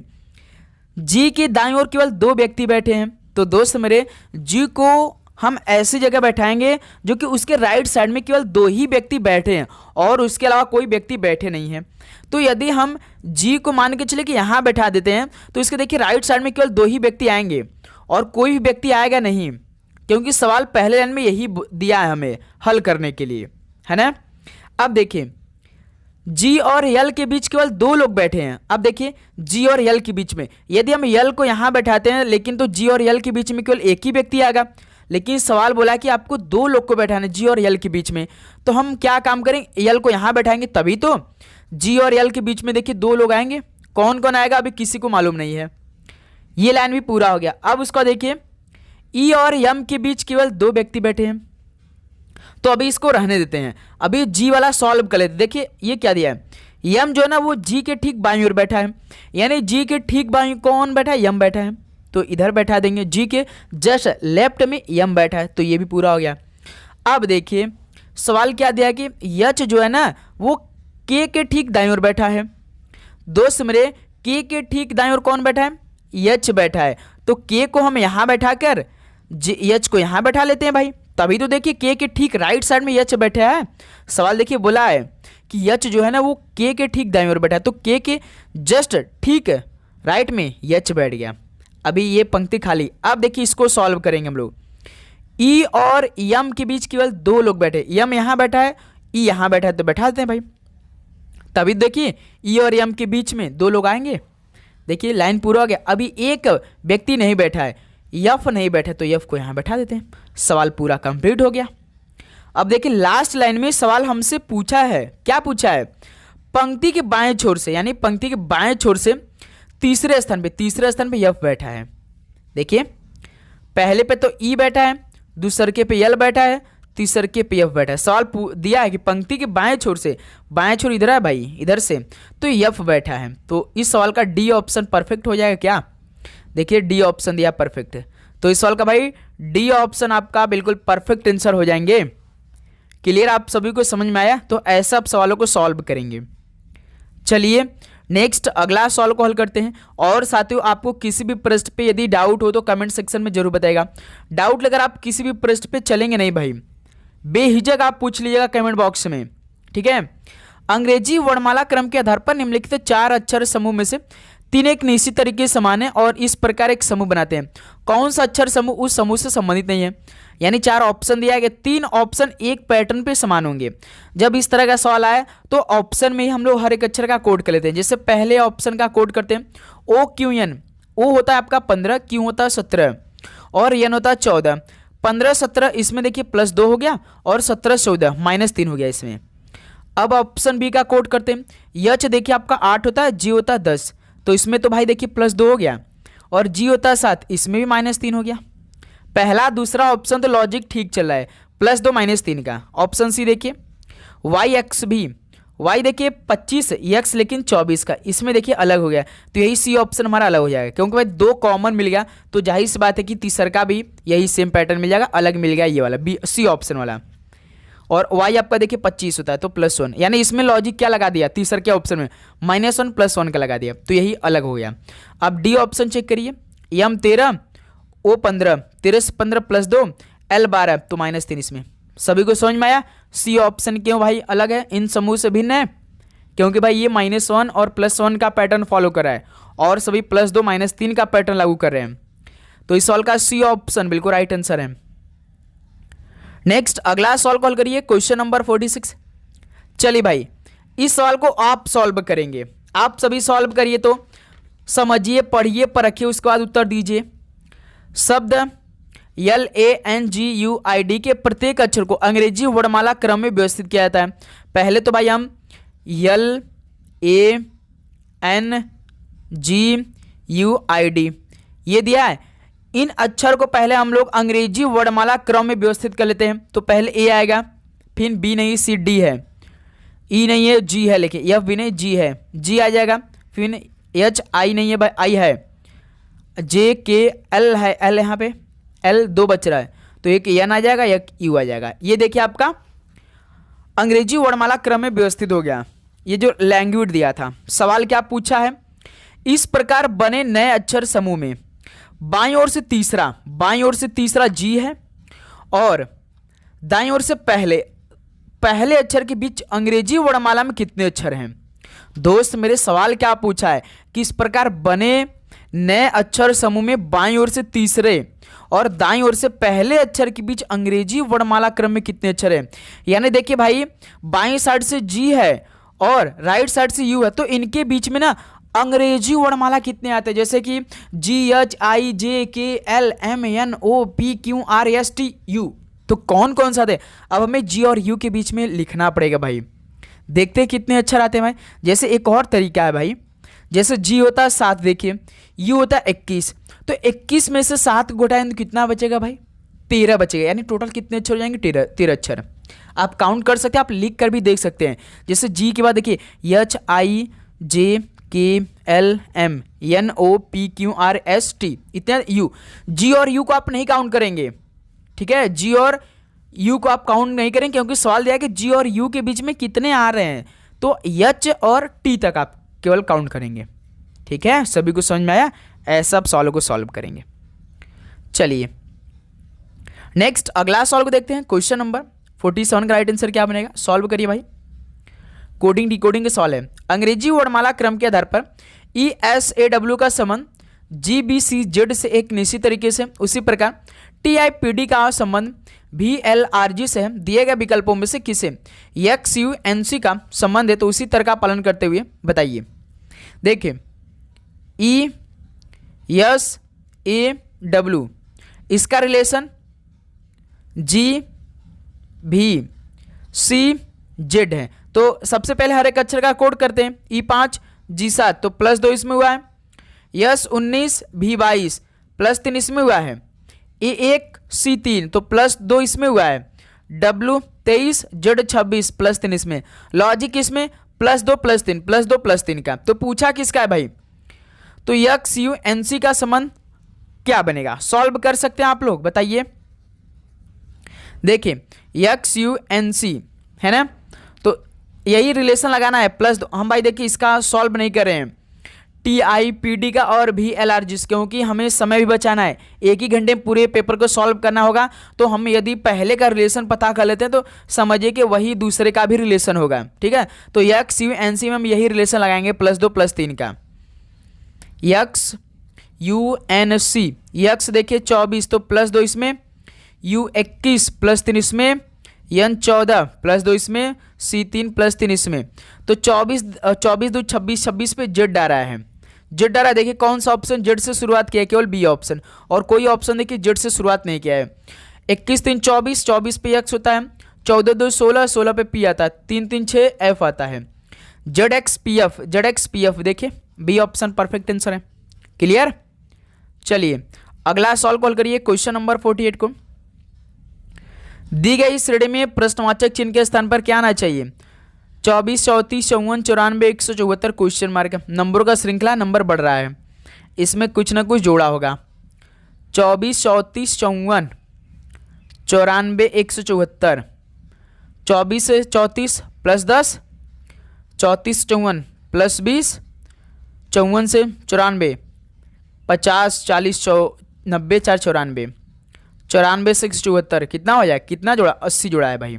जी की दाईं ओर केवल 2 व्यक्ति बैठे हैं, तो दोस्त मेरे जी को हम ऐसी जगह बैठाएंगे जो कि उसके राइट साइड में केवल 2 ही व्यक्ति बैठे हैं और उसके अलावा कोई व्यक्ति बैठे नहीं हैं। तो यदि हम जी को मान के चले कि यहाँ बैठा देते हैं, तो इसके देखिए राइट साइड में केवल 2 ही व्यक्ति आएंगे और कोई भी व्यक्ति आएगा नहीं, क्योंकि सवाल पहले लाइन में यही दिया है हमें हल करने के लिए, है ना। अब देखिए जी और यल के बीच केवल 2 लोग बैठे हैं। अब देखिए जी और यल के बीच में यदि हम यल को यहाँ बैठाते हैं, लेकिन तो जी और यल के बीच में केवल एक ही व्यक्ति आएगा, लेकिन सवाल बोला कि आपको 2 लोग को बैठाना है जी और यल के बीच में। तो हम क्या काम करेंगे, यल को यहाँ बैठाएंगे, तभी तो जी और यल के बीच में देखिए 2 लोग आएंगे। कौन कौन आएगा अभी किसी को मालूम नहीं है। ये लाइन भी पूरा हो गया। अब उसका देखिए ई और यम के बीच केवल दो व्यक्ति बैठे हैं, तो अभी इसको रहने देते हैं। अभी जी वाला सॉल्व कर लेते। देखिए ये क्या दिया है, यम जो है ना वो जी के ठीक बाईं ओर बैठा है, यानी जी के ठीक बाईं कौन बैठा है, यम बैठा है, तो इधर बैठा देंगे। जी के जस्ट लेफ्ट में यम बैठा है, तो ये भी पूरा हो गया। अब देखिए सवाल क्या दिया कि यच जो है ना वो के ठीक दाईं ओर बैठा है। दोस्त मेरे के ठीक दाईं ओर कौन बैठा है, यच बैठा है, तो के को हम यहाँ बैठा कर यच को यहाँ बैठा लेते हैं भाई। तभी तो देखिए के ठीक राइट साइड में यच बैठा है। सवाल देखिए बोला है कि यच जो है ना वो के ठीक दाईं ओर बैठा है, तो के जस्ट ठीक राइट में यच बैठ गया। अभी ये पंक्ति खाली। अब देखिए इसको सॉल्व करेंगे हम लोग। ई और यम के बीच केवल दो लोग बैठे, यम यहाँ बैठा है, ई यहाँ बैठा है, तो बैठा देते हैं भाई। तभी देखिए ई और यम के बीच में दो लोग आएंगे। देखिए लाइन पूरा हो गया। अभी एक व्यक्ति नहीं बैठा है, यफ नहीं बैठा, तो यफ को यहाँ बैठा देते हैं। सवाल पूरा कंप्लीट हो गया। अब देखिए लास्ट लाइन में सवाल हमसे पूछा है, क्या पूछा है, पंक्ति के बाएं छोर से, यानी पंक्ति के बाएं छोर से तीसरे स्थान पे यफ बैठा है। देखिए पहले पे तो ई बैठा है, दूसरे पे यल बैठा है, तीसरे पे यफ बैठा है। सवाल दिया है कि पंक्ति के बाएं छोर से, बाएं छोर इधर है भाई, इधर से, तो यफ बैठा है। तो इस सवाल का डी ऑप्शन परफेक्ट हो जाएगा क्या। देखिए डी ऑप्शन दिया परफेक्ट, तो इस सवाल का भाई डी ऑप्शन आपका बिल्कुल परफेक्ट आंसर हो जाएंगे। क्लियर, आप सभी को समझ में आया। तो ऐसा आप सवालों को सॉल्व करेंगे। चलिए नेक्स्ट अगला सवाल को हल करते हैं। और साथियों आपको किसी भी प्रश्न पे यदि डाउट हो तो कमेंट सेक्शन में जरूर बताइएगा। डाउट लेकर आप किसी भी प्रश्न पे चलेंगे नहीं भाई, बेहिचक आप पूछ लीजिएगा कमेंट बॉक्स में, ठीक है। अंग्रेजी वर्णमाला क्रम के आधार पर निम्नलिखित 4 अक्षर समूह में से 3 एक निश्चित तरीके से समान है और इस प्रकार एक समूह बनाते हैं। कौन सा अक्षर समूह उस समूह से संबंधित नहीं है। यानी 4 ऑप्शन दिया गया, 3 ऑप्शन एक पैटर्न पे समान होंगे। जब इस तरह का सवाल आए तो ऑप्शन में ही हम लोग हर एक अक्षर का कोड कर लेते हैं। जैसे पहले ऑप्शन का कोड करते हैं ओ क्यू एन। ओ होता है आपका 15, क्यू होता है 17 और एन होता है 14। 15 17 इसमें देखिए +2 हो गया और 17 14 -3 हो गया इसमें। अब ऑप्शन बी का कोड करते हैं। यच देखिए आपका 8 होता है, जी होता है 10, तो इसमें तो भाई देखिए +2 हो गया और जी होता है 7, इसमें भी -3 हो गया। पहला दूसरा ऑप्शन तो लॉजिक ठीक चल रहा है, +2 -3 का। ऑप्शन सी देखिए वाई एक्स भी, वाई देखिए 25, एक्स लेकिन 24 का, इसमें देखिए अलग हो गया, तो यही सी ऑप्शन हमारा अलग हो जाएगा। क्योंकि भाई 2 कॉमन मिल गया तो जाहिर सी बात है कि तीसरा का भी यही सेम पैटर्न मिल जाएगा, अलग मिल गया ये वाला बी सी ऑप्शन वाला। और y आपका देखिए 25 होता है तो +1, यानी इसमें लॉजिक क्या लगा दिया, तीसरे के ऑप्शन में -1 +1 का लगा दिया, तो यही अलग हो गया। अब डी ऑप्शन चेक करिए, यम 13 ओ 15, 13 से 15 +2 L 12, तो -3 इसमें। सभी को समझ में आया। सी ऑप्शन क्यों भाई अलग है, इन समूह से भिन्न है, क्योंकि भाई ये -1 और +1 का पैटर्न फॉलो कर रहा है और सभी +2 -3 का पैटर्न लागू कर रहे हैं। तो इस सवाल का सी ऑप्शन बिल्कुल राइट आंसर है। नेक्स्ट अगला सवाल कॉल करिए, क्वेश्चन नंबर 46। चलिए भाई इस सवाल को आप सॉल्व करेंगे, आप सभी सॉल्व करिए, तो समझिए, पढ़िए, परखिए, उसके बाद उत्तर दीजिए। शब्द LANGUID के प्रत्येक अक्षर को अंग्रेजी वर्णमाला क्रम में व्यवस्थित किया जाता है। पहले तो भाई हम LANGUID ये दिया है, इन अक्षर को पहले हम लोग अंग्रेजी वर्णमाला क्रम में व्यवस्थित कर लेते हैं। तो पहले ए आएगा, फिर बी नहीं सी डी है, ई नहीं है जी है, लेकिन एफ भी नहीं जी है, जी आ जाएगा, फिर एच आई नहीं है भाई आई है, जे के एल है, एल यहाँ पे एल 2 बच रहा है, तो एक एन आ जाएगा, एक यू आ जाएगा। ये देखिए आपका अंग्रेजी वर्णमाला क्रम में व्यवस्थित हो गया। ये जो लैंग्वेज दिया था, सवाल क्या पूछा है, इस प्रकार बने नए अक्षर समूह में बाईं ओर से तीसरा जी है और दाईं ओर से पहले अक्षर के बीच अंग्रेजी वर्णमाला में कितने अक्षर हैं। दोस्त मेरे सवाल क्या पूछा है कि इस प्रकार बने नए अक्षर समूह में बाईं ओर से तीसरे और दाईं ओर से पहले अक्षर के बीच अंग्रेजी वर्णमाला क्रम में कितने अक्षर हैं। यानी देखिए भाई बाईं साइड से जी है और राइट साइड से यू है, तो इनके बीच में ना अंग्रेजी वर्णमाला कितने आते हैं, जैसे कि GHIJKLMNOPQRSTU, तो कौन कौन सा आते। अब हमें जी और यू के बीच में लिखना पड़ेगा भाई, देखते हैं कितने अक्षर आते हैं भाई। जैसे एक और तरीका है भाई, जैसे जी होता है 7, देखिए यू होता है 21, तो 21 में से 7 घटाएं तो कितना बचेगा भाई? 13 बचेगा। यानी टोटल कितने अक्षर हो जाएंगे? 13 अक्षर। आप काउंट कर सकते हैं, आप लिख कर भी देख सकते हैं। जैसे जी के बाद देखिए HIJKLMNOPQRST इतने यू। जी और यू को आप नहीं काउंट करेंगे, ठीक है? जी और यू को आप काउंट नहीं करेंगे क्योंकि सवाल दिया है कि जी और यू के बीच में कितने आ रहे हैं, तो एच और टी तक आप केवल काउंट करेंगे, ठीक है? सभी को समझ में आया? ऐसा आप सवालों को सॉल्व करेंगे। चलिए नेक्स्ट अगला सॉल्व को देखते हैं। क्वेश्चन नंबर 47 का राइट आंसर क्या बनेगा? सॉल्व करिए भाई। कोडिंग डिकोडिंग के सवाल है। अंग्रेजी वर्णमाला क्रम के आधार पर ESAW का संबंध GBCZ से एक निश्चित तरीके से, उसी प्रकार TIPD का संबंध VLRG से है। दिए गए विकल्पों में से किसे XUNC का संबंध है तो उसी तरह का पालन करते हुए बताइए। देखिए ESAW इसका रिलेशन GBCZ है, तो सबसे पहले हर एक अक्षर का कोड करते हैं। E5 G7 तो +2 इसमें हुआ है। S19 V22 +3 इसमें हुआ है। E1 C3 तो +2 इसमें हुआ है। W23 Z26 +3 इसमें। लॉजिक इसमें +2 +3 का। तो पूछा किसका है भाई? तो XUNC का संबंध क्या बनेगा? सॉल्व कर सकते हैं आप लोग, बताइए। देखिए XUNC है ना, तो यही रिलेशन लगाना है +2। हम भाई देखिए इसका सॉल्व नहीं कर रहे हैं TIPD का और VLRG, क्योंकि हमें समय भी बचाना है। एक ही घंटे में पूरे पेपर को सॉल्व करना होगा, तो हम यदि पहले का रिलेशन पता कर लेते हैं तो समझिए कि वही दूसरे का भी रिलेशन होगा, ठीक है? तो XUNC में हम यही रिलेशन लगाएंगे +2 +3 का। XUNC X देखिए 24 तो +2 इसमें, U21 +3 इसमें, N14 +2 इसमें, C3 +3 इसमें। तो 24 2 26 पे Z डाला है। Z डाला, देखिए कौन सा ऑप्शन Z से शुरुआत किया है? केवल बी ऑप्शन, और कोई ऑप्शन देखिए Z से शुरुआत नहीं किया है। 21 3 24 पे X होता है, 14 2 16 पे P आता है, 3 3 6 F आता है। ZXPF देखिए बी ऑप्शन परफेक्ट आंसर है। क्लियर? चलिए अगला सॉल्व कॉल करिए क्वेश्चन नंबर 48 को। दी गई श्रेणी में प्रश्नवाचक चिन्ह के स्थान पर क्या आना चाहिए? 24 34 54 94 174 क्वेश्चन मार्क। नंबरों का श्रृंखला, नंबर बढ़ रहा है, इसमें कुछ ना कुछ जोड़ा होगा। 24 34 54 94 174, 24 से 34 +10, 34 54 +20, 54 से 94, 50 40 90 4 94, 94 से 174 कितना हो जाए? कितना जोड़ा? 80 जोड़ा है भाई।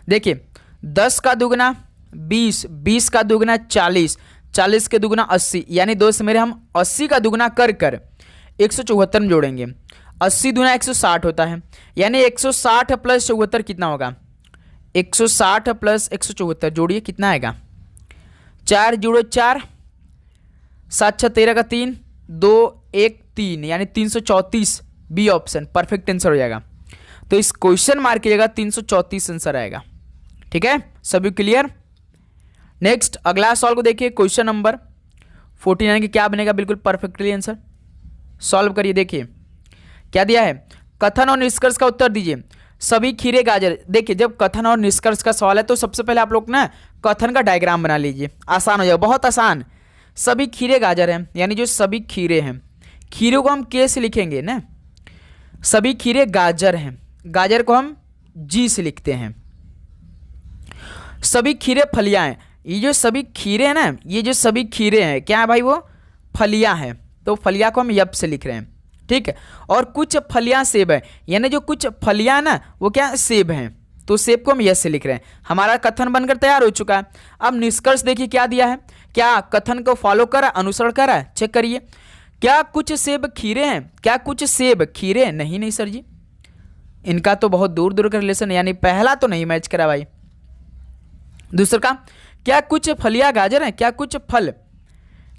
देखिए 10 का दुगना 20, 20 का दुगना 40, 40 के दुगना 80, यानी दोस्त मेरे हम 80 का दुगना कर 174 में जोड़ेंगे। 80 दूना 160 होता है, यानी 160 + 74 कितना होगा? 160 + 174 जोड़िए कितना आएगा? 4 जोड़ो 4, 7 6 13 का 3, 2 1 3, यानी 334 बी ऑप्शन परफेक्ट आंसर हो जाएगा। तो इस क्वेश्चन मार्क की जगह 334 आंसर आएगा, ठीक है? सभी क्लियर? नेक्स्ट अगला सॉल्व को देखिए क्वेश्चन नंबर 49 के क्या बनेगा? बिल्कुल परफेक्टली आंसर। सॉल्व करिए। देखिए क्या दिया है? कथन और निष्कर्ष का उत्तर दीजिए। सभी खीरे गाजर। देखिए जब कथन और निष्कर्ष का सवाल है तो सबसे पहले आप लोग ना कथन का डायग्राम बना लीजिए, आसान हो जाएगा, बहुत आसान। सभी खीरे गाजर हैं, यानी जो सभी खीरे हैं, खीरों को हम के से लिखेंगे ना, सभी खीरे गाजर हैं, गाजर को हम जी से लिखते हैं। सभी खीरे फलियां हैं, ये जो सभी खीरे हैं ना, ये जो सभी खीरे हैं क्या है भाई? वो फलियां हैं, तो फलियां को हम यप से लिख रहे हैं, ठीक है? और कुछ फलियां सेब है, यानी जो कुछ फलियां ना वो क्या सेब हैं, तो सेब को हम यस से लिख रहे हैं। हमारा कथन बनकर तैयार हो चुका है। अब निष्कर्ष देखिए क्या दिया है? क्या कथन को फॉलो करा, अनुसरण करा? चेक करिए। क्या कुछ सेब खीरे हैं? क्या कुछ सेब खीरे हैं? नहीं नहीं सर जी, इनका तो बहुत दूर दूर का रिलेशन है, यानी पहला तो नहीं मैच करा भाई। दूसरा का क्या कुछ फलियां गाजर हैं? क्या कुछ फल,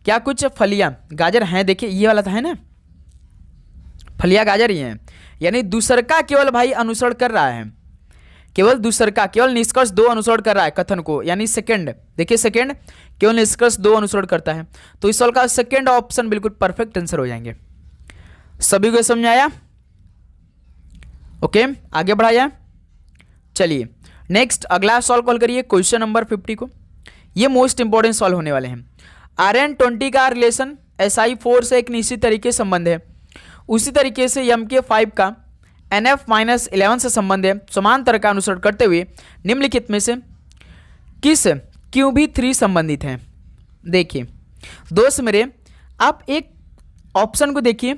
क्या कुछ फलियां गाजर हैं? देखिए ये वाला था है ना, फलियां गाजर ही हैं, यानी दूसर का केवल भाई अनुसरण कर रहा है, केवल दूसर का, केवल निष्कर्ष 2 अनुसरण कर रहा है कथन को, यानी सेकंड। देखिए सेकंड केवल निष्कर्ष 2 अनुसरण करता है, तो इस सवाल का सेकंड ऑप्शन बिल्कुल परफेक्ट आंसर हो जाएंगे। सभी को समझ आया? ओके, आगे बढ़ाया। चलिए नेक्स्ट अगला सॉल्व कॉल करिए क्वेश्चन नंबर 50 को। ये मोस्ट इंपॉर्टेंट सॉल्व होने वाले हैं। Rn20 का रिलेशन Si4 से एक निश्चित तरीके से संबंध है, उसी तरीके से Mk5 का NF-11 से संबंध है। समांतर का अनुसरण करते हुए निम्नलिखित में से किस QB3 संबंधित है? देखिए दोस्त मेरे, आप एक ऑप्शन को देखिए,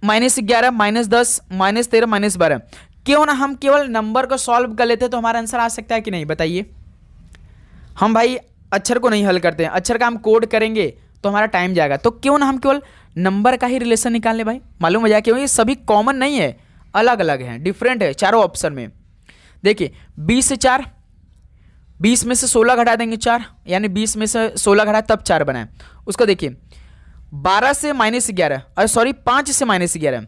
-11, -10, -13, -12। क्यों ना हम केवल नंबर को सॉल्व कर लेते तो हमारा आंसर आ सकता है कि नहीं, बताइए। हम भाई अक्षर को नहीं हल करते हैं, अक्षर का हम कोड करेंगे तो हमारा टाइम जाएगा, तो क्यों ना हम केवल नंबर का ही रिलेशन निकाल ले भाई। मालूम हो जाए क्यों, ये सभी कॉमन नहीं है, अलग अलग हैं, डिफरेंट है चारों ऑप्शन में। देखिए 20 से 4, 20 में से 16 घटा देंगे 4, यानी 20 में से 16 घटा तब 4 बनाए। उसको देखिए 12 से -11, और सॉरी 5 से -11।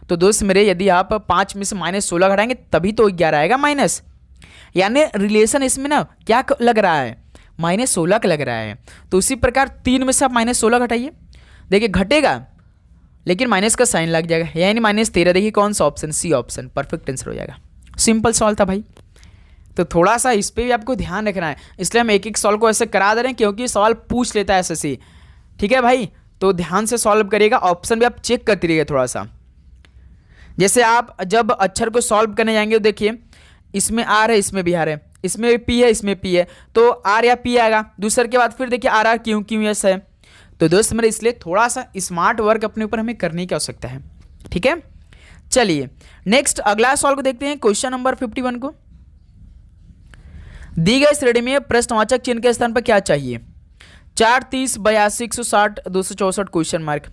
तो दोस्त मेरे, यदि आप 5 में से -16 घटाएंगे तभी तो 11 आएगा माइनस, यानी रिलेशन इसमें ना क्या लग रहा है, -16 का लग रहा है। तो उसी प्रकार 3 में से आप -16 घटाइए, देखिए घटेगा लेकिन माइनस का साइन लग जाएगा, यानी -13। देखिए कौन सा option, C option perfect answer हो जाएगा। सिंपल सॉल्व था भाई। तो थोड़ा सा इस पर भी आपको ध्यान रखना है, इसलिए हम एक एक सॉल्व को ऐसे करा दे रहे हैं क्योंकि सवाल पूछ लेता है एसएससी। ठीक है भाई, तो ध्यान से सॉल्व करिएगा, ऑप्शन भी आप चेक करते रहिएगा थोड़ा सा। जैसे आप जब अक्षर को सॉल्व करने जाएंगे तो देखिए इसमें आर है, इसमें भी आर है, इसमें भी पी है, इसमें पी है, तो आर या पी आएगा। दूसरे के बाद फिर देखिए R R Q Q S है। तो दोस्त मेरे, इसलिए थोड़ा सा स्मार्ट वर्क अपने ऊपर हमें करने की आवश्यकता है। ठीक है, चलिए नेक्स्ट अगला सॉल्व को देखते हैं क्वेश्चन नंबर 51 को। दी गई श्रेणी में प्रश्नवाचक चिन्ह के स्थान पर क्या चाहिए? 4, 30, 82, 160, 264 क्वेश्चन मार्क।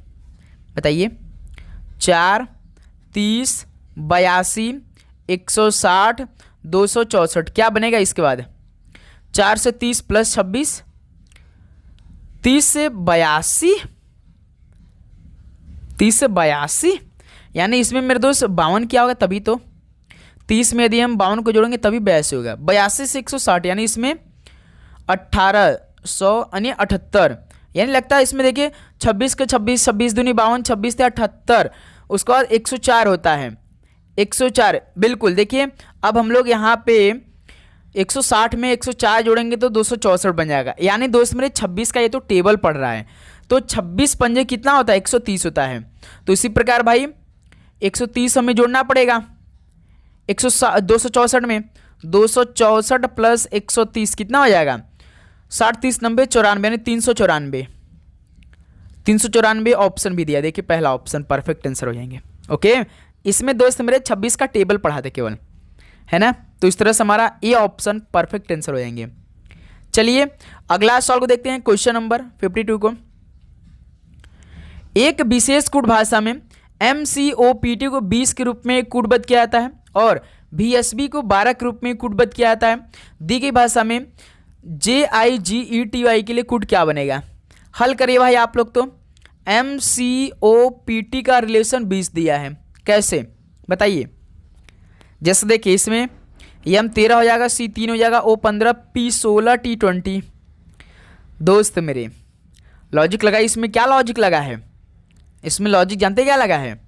बताइए 4, 30, 82, 160, 264 क्या बनेगा इसके बाद? 4 से 30 प्लस 26, 30 से 82, 30 से 82, यानी इसमें मेरे दोस्त 52 क्या होगा तभी तो। 30 में यदि हम 52 को जोड़ेंगे तभी 82 होगा। 82 से 160 यानी इसमें 1800 यानी 78, यानी लगता है इसमें देखिए 26 के 26, 26 दूनी 52, 26 से 78, उसके बाद 104 होता है। 104 बिल्कुल। देखिए अब हम लोग यहाँ पे 160 में 104 जोड़ेंगे तो 264 बन जाएगा, यानी दोस्त मेरे 26 का ये तो टेबल पढ़ रहा है, तो 26 पंजे कितना होता है? 130 होता है। तो इसी प्रकार भाई 130 हमें जोड़ना पड़ेगा 264 में। 264 प्लस 130 कितना हो जाएगा? 60, 30, 90, 94, यानी 394। 394 ऑप्शन भी दिया, देखिए पहला ऑप्शन परफेक्ट आंसर हो जाएंगे। ओके, इसमें दोस्त मेरे 26 का टेबल पढ़ा थे केवल, है ना, तो इस तरह से हमारा ए ऑप्शन परफेक्ट आंसर हो जाएंगे। चलिए अगला सवाल को देखते हैं क्वेश्चन नंबर 52 को। एक विशेष कूट भाषा में MCOPT को 20 के रूप में कूटबद्ध किया जाता है और VSB को 12 के रूप में कूटबद्ध किया जाता है। दी गई भाषा में JIGETY के लिए कूट क्या बनेगा? हल करिए भाई आप लोग। तो MCOPT का रिलेशन 20 दिया है, कैसे बताइए? जैसे देखिए इसमें M13 हो जाएगा, C3 हो जाएगा, O15, P16, T20। दोस्त मेरे लॉजिक लगा, इसमें क्या लॉजिक लगा है? इसमें लॉजिक जानते क्या लगा है?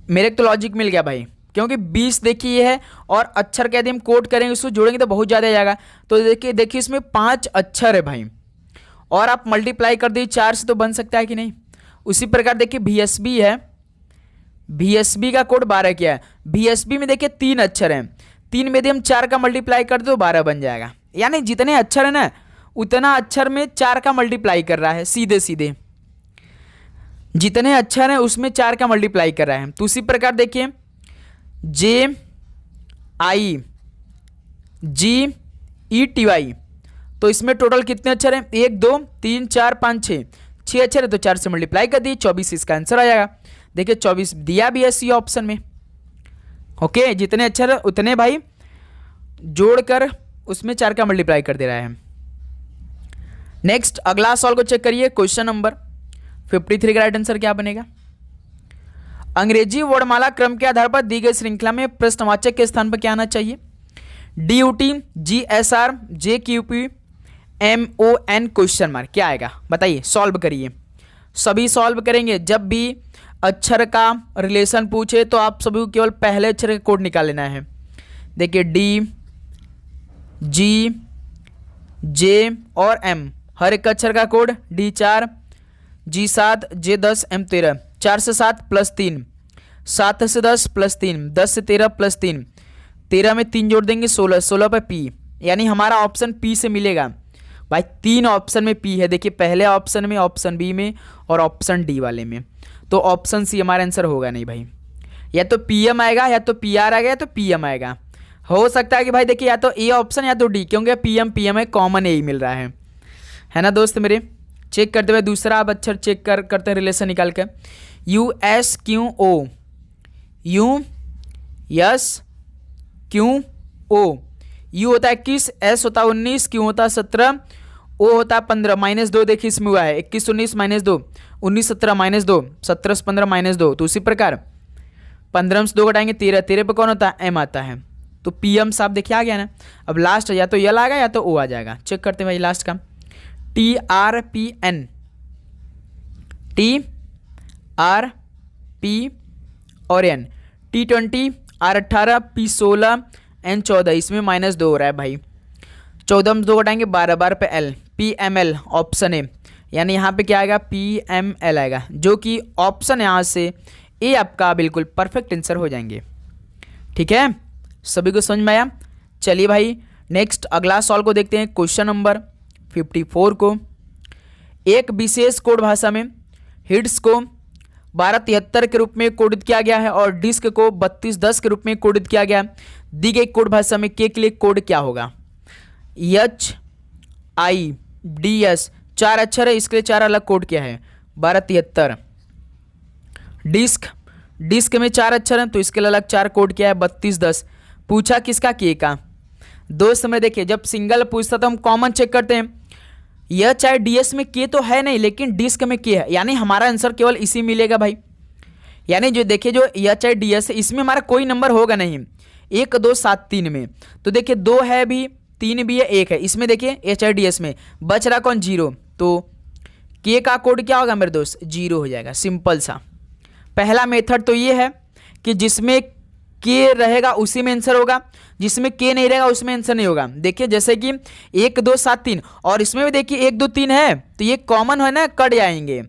मेरे को तो लॉजिक मिल गया भाई, क्योंकि 20 देखिए है और अक्षर के यदि हम कोड करेंगे उसको जोड़ेंगे तो बहुत ज़्यादा जाएगा। तो देखिए इसमें 5 अक्षर है भाई, और आप मल्टीप्लाई कर दिए 4 से तो बन सकता है कि नहीं। उसी प्रकार देखिए VSB है, VSB का कोड 12 क्या है? VSB में देखिए 3 अक्षर हैं, 3 में यदि हम 4 का मल्टीप्लाई कर दो 12 बन जाएगा, यानी जितने अक्षर है ना उतना अक्षर में 4 का मल्टीप्लाई कर रहा है, सीधे सीधे जितने अक्षर हैं उसमें 4 का मल्टीप्लाई कर रहा है। तो उसी प्रकार देखिए JIGETY, तो इसमें टोटल कितने अक्षर हैं? 1 2 3 4 5 6 अक्षर है, तो 4 से मल्टीप्लाई कर दिए 24 इसका आंसर आ जाएगा। देखिए 24 दिया भी है सी ऑप्शन में। ओके, जितने अक्षर है उतने भाई जोड़कर उसमें 4 का मल्टीप्लाई कर दे रहा है। नेक्स्ट अगला सवाल को चेक करिए, क्वेश्चन नंबर 53 का राइट आंसर क्या बनेगा? अंग्रेजी वर्णमाला क्रम के आधार पर दी गई श्रृंखला में प्रश्नवाचक के स्थान पर क्या आना चाहिए? DUT, GSR, JQP, MON question mark क्या आएगा? बताइए, सॉल्व करिए। सभी सॉल्व करेंगे। जब भी अक्षर का रिलेशन पूछे तो आप सभी को केवल पहले अक्षर का कोड निकाल लेना है। देखिए डी, जी, जे और एम, हर एक अक्षर का कोड डी 4, जी 7, जे 10, एम 13। 4 से 7 प्लस 3, 7 से 10 प्लस 3, 10 से 13 प्लस 3, 13 में 3 जोड़ देंगे 16, 16 पे पी, यानी हमारा ऑप्शन पी से मिलेगा भाई। 3 ऑप्शन में पी है, देखिए पहले ऑप्शन में, ऑप्शन बी में और ऑप्शन डी वाले में, तो ऑप्शन सी हमारा आंसर होगा नहीं भाई। या तो पीएम आएगा या तो पीआर आएगा या तो पीएम आएगा। हो सकता है कि भाई देखिए या तो ए ऑप्शन या तो डी, क्योंकि पीएम पीएम है, कॉमन ए ही मिल रहा है ना दोस्त मेरे। चेक करते हुए दूसरा आप अक्षर चेक करते हैं रिलेशन निकाल कर। U S Q O, U S Q O, U होता है 21, एस होता है 19, क्यू होता है 17, ओ होता है 15, -2 देखिए इसमें हुआ है 21 19 -2, 19 17 -2, 17 से 15 -2। तो उसी प्रकार 15 से 2 घटाएंगे 13, 13 पे कौन होता है, एम आता है। तो पीएम साहब देखिए आ गया ना। अब लास्ट या तो यल आएगा या तो ओ आ जाएगा। चेक करते हैं भाई लास्ट का, T R P N, T R P और N, T20, R 18, P 16, N 14, इसमें -2 हो रहा है भाई। 14 में 2 घटाएंगे 12, 12 पे L, PML ऑप्शन ए, यानी यहाँ पे क्या आएगा, PML आएगा, जो कि ऑप्शन यहाँ से ए आपका बिल्कुल परफेक्ट आंसर हो जाएंगे। ठीक है, सभी को समझ में आया। चलिए भाई नेक्स्ट अगला सॉल्व को देखते हैं, क्वेश्चन नंबर 54 को। एक विशेष कोड भाषा में हिट्स को 1273 के रूप में कोडित किया गया है और डिस्क को 3210 के रूप में कोडित किया गया। दी गई कोड भाषा में के लिए कोड क्या होगा। HIDS 4 अक्षर है, इसके लिए 4 अलग कोड क्या है, 1273। डिस्क में 4 अक्षर हैं तो इसके लिए अलग 4 कोड क्या है, 3210। पूछा किसका, के का। दोस्त में देखिए जब सिंगल पूछता तो हम कॉमन चेक करते हैं, यह चाहे डीएस में के तो है नहीं लेकिन डिस्क में के है, यानी हमारा आंसर केवल इसी मिलेगा भाई। यानी जो देखिए जो यह चाहे डीएस है इसमें हमारा कोई नंबर होगा नहीं, 1 2 7 3 में, तो देखिए 2 है भी, 3 भी है, 1 है, इसमें देखिए HIDS में बच रहा कौन, 0, तो के का कोड क्या होगा मेरे दोस्त, 0 हो जाएगा। सिंपल सा पहला मेथड तो ये है कि जिसमें के रहेगा उसी में आंसर होगा, जिसमें के नहीं रहेगा उसमें आंसर नहीं होगा। देखिए जैसे कि 1 2 7 3 और इसमें भी देखिए 1 2 3 है तो ये कॉमन है ना, कट जाएंगे,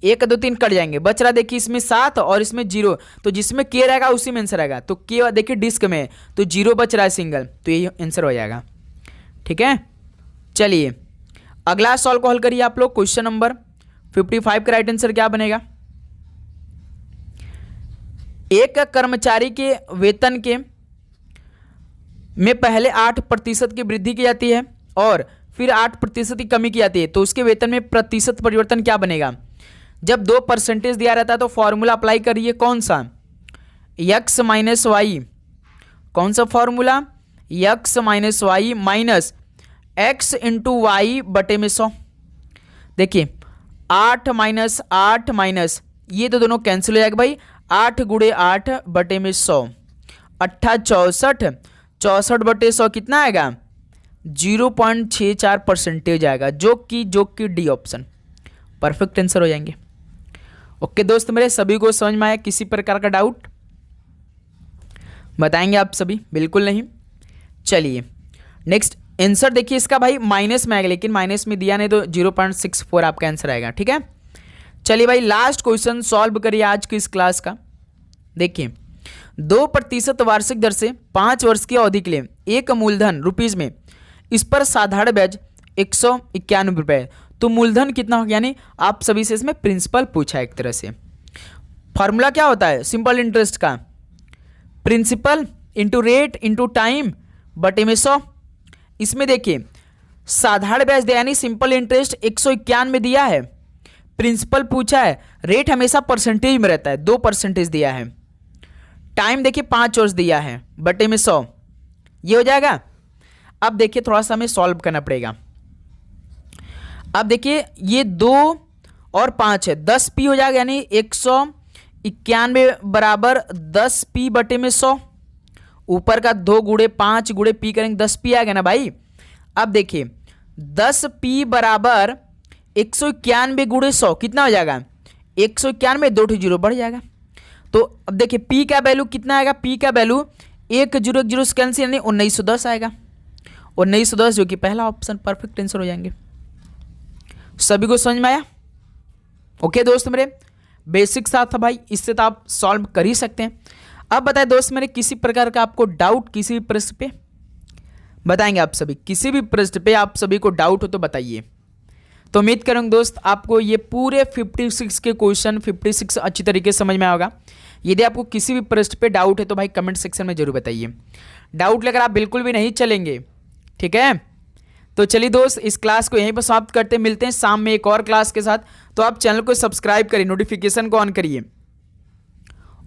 1 2 3 कट जाएंगे, बच रहा देखिए इसमें 7 और इसमें 0, तो जिसमें के रहेगा उसी में आंसर आएगा। तो के देखिए डिस्क में तो 0 बच रहा है सिंगल, तो यही आंसर हो जाएगा। ठीक है, चलिए अगला सॉल्व को हल करिए आप लोग। क्वेश्चन नंबर 55 का राइट आंसर क्या बनेगा। एक कर्मचारी के वेतन के में पहले 8% की वृद्धि की जाती है और फिर 8% की कमी की जाती है, तो उसके वेतन में प्रतिशत परिवर्तन क्या बनेगा। जब 2% दिया रहता है तो फॉर्मूला अप्लाई करिए, कौन सा, x माइनस वाई, कौन सा formula, x minus Y minus x into Y बटे में 100। देखिए 8 माइनस 8 माइनस ये तो दोनों कैंसिल हो जाएगा भाई, 8 गुणे 8 बटे में 100, 8 64, 64 बटे 100 कितना आएगा, 0.64% आएगा, जो कि डी ऑप्शन परफेक्ट आंसर हो जाएंगे। ओके दोस्त मेरे, सभी को समझ में आया, किसी प्रकार का डाउट बताएंगे आप सभी, बिल्कुल नहीं। चलिए नेक्स्ट आंसर देखिए इसका भाई माइनस में आएगा, लेकिन माइनस में दिया नहीं तो 0.64 आपका आंसर आएगा। ठीक है, चलिए भाई लास्ट क्वेश्चन सॉल्व करिए आज की इस क्लास का। देखिए 2% वार्षिक दर से 5 वर्ष की अवधि के लिए एक मूलधन रुपीज में, इस पर साधारण ब्याज 191 रुपये, तो मूलधन कितना होगा, यानी आप सभी से इसमें प्रिंसिपल पूछा है एक तरह से। फॉर्मूला क्या होता है सिंपल इंटरेस्ट का, principal into rate into time बटे में 100। इसमें देखिए साधारण ब्याज दिया यानी सिंपल इंटरेस्ट 191 दिया है, प्रिंसिपल पूछा है, रेट हमेशा परसेंटेज में रहता है 2% दिया है, टाइम देखिए 5 वर्ष दिया है बटे में 100, ये हो जाएगा। अब देखिए थोड़ा सा हमें सॉल्व करना पड़ेगा। अब देखिए ये 2 और 5 है, 10 पी हो जाएगा, यानी 191 बराबर 10 पी बटे में 100, ऊपर का 2 गुणे 5 गुणे पी करेंगे 10 पी आएगा ना भाई। अब देखिए 10 पी बराबर 191 गुणे 100 कितना हो जाएगा, 191, 2 जीरो बढ़ जाएगा। तो अब देखिए पी का वैल्यू कितना आएगा, पी का वैल्यू 1 जीरो से कैंसिल यानी 1910 आएगा। 1910 जो कि पहला ऑप्शन परफेक्ट आंसर हो जाएंगे। सभी को समझ में आया? ओके दोस्त मेरे, बेसिक सा था भाई, इससे तो आप सॉल्व कर ही सकते हैं। अब बताए दोस्त मेरे, किसी प्रकार का आपको डाउट किसी भी प्रश्न पे बताएंगे आप सभी, किसी भी प्रश्न पे आप सभी को डाउट हो तो बताइए। तो उम्मीद करूँगा दोस्त आपको ये पूरे 56 के क्वेश्चन 56 अच्छी तरीके से समझ में आएगा। यदि आपको किसी भी प्रश्न पे डाउट है तो भाई कमेंट सेक्शन में जरूर बताइए। डाउट लेकर आप बिल्कुल भी नहीं चलेंगे, ठीक है? तो चलिए दोस्त, इस क्लास को यहीं पर समाप्त करते, मिलते हैं शाम में एक और क्लास के साथ। तो आप चैनल को सब्सक्राइब करिए, नोटिफिकेशन को ऑन करिए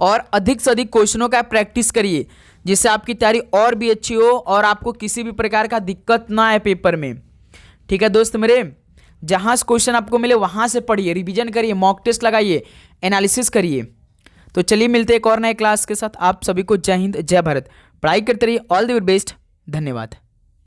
और अधिक से अधिक क्वेश्चनों का प्रैक्टिस करिए, जिससे आपकी तैयारी और भी अच्छी हो और आपको किसी भी प्रकार का दिक्कत ना आए पेपर में। ठीक है दोस्त मेरे, जहां से क्वेश्चन आपको मिले वहां से पढ़िए, रिवीजन करिए, मॉक टेस्ट लगाइए, एनालिसिस करिए। तो चलिए मिलते हैं एक और नए क्लास के साथ। आप सभी को जय हिंद, जय भारत। पढ़ाई करते रहिए। ऑल द बेस्ट, धन्यवाद।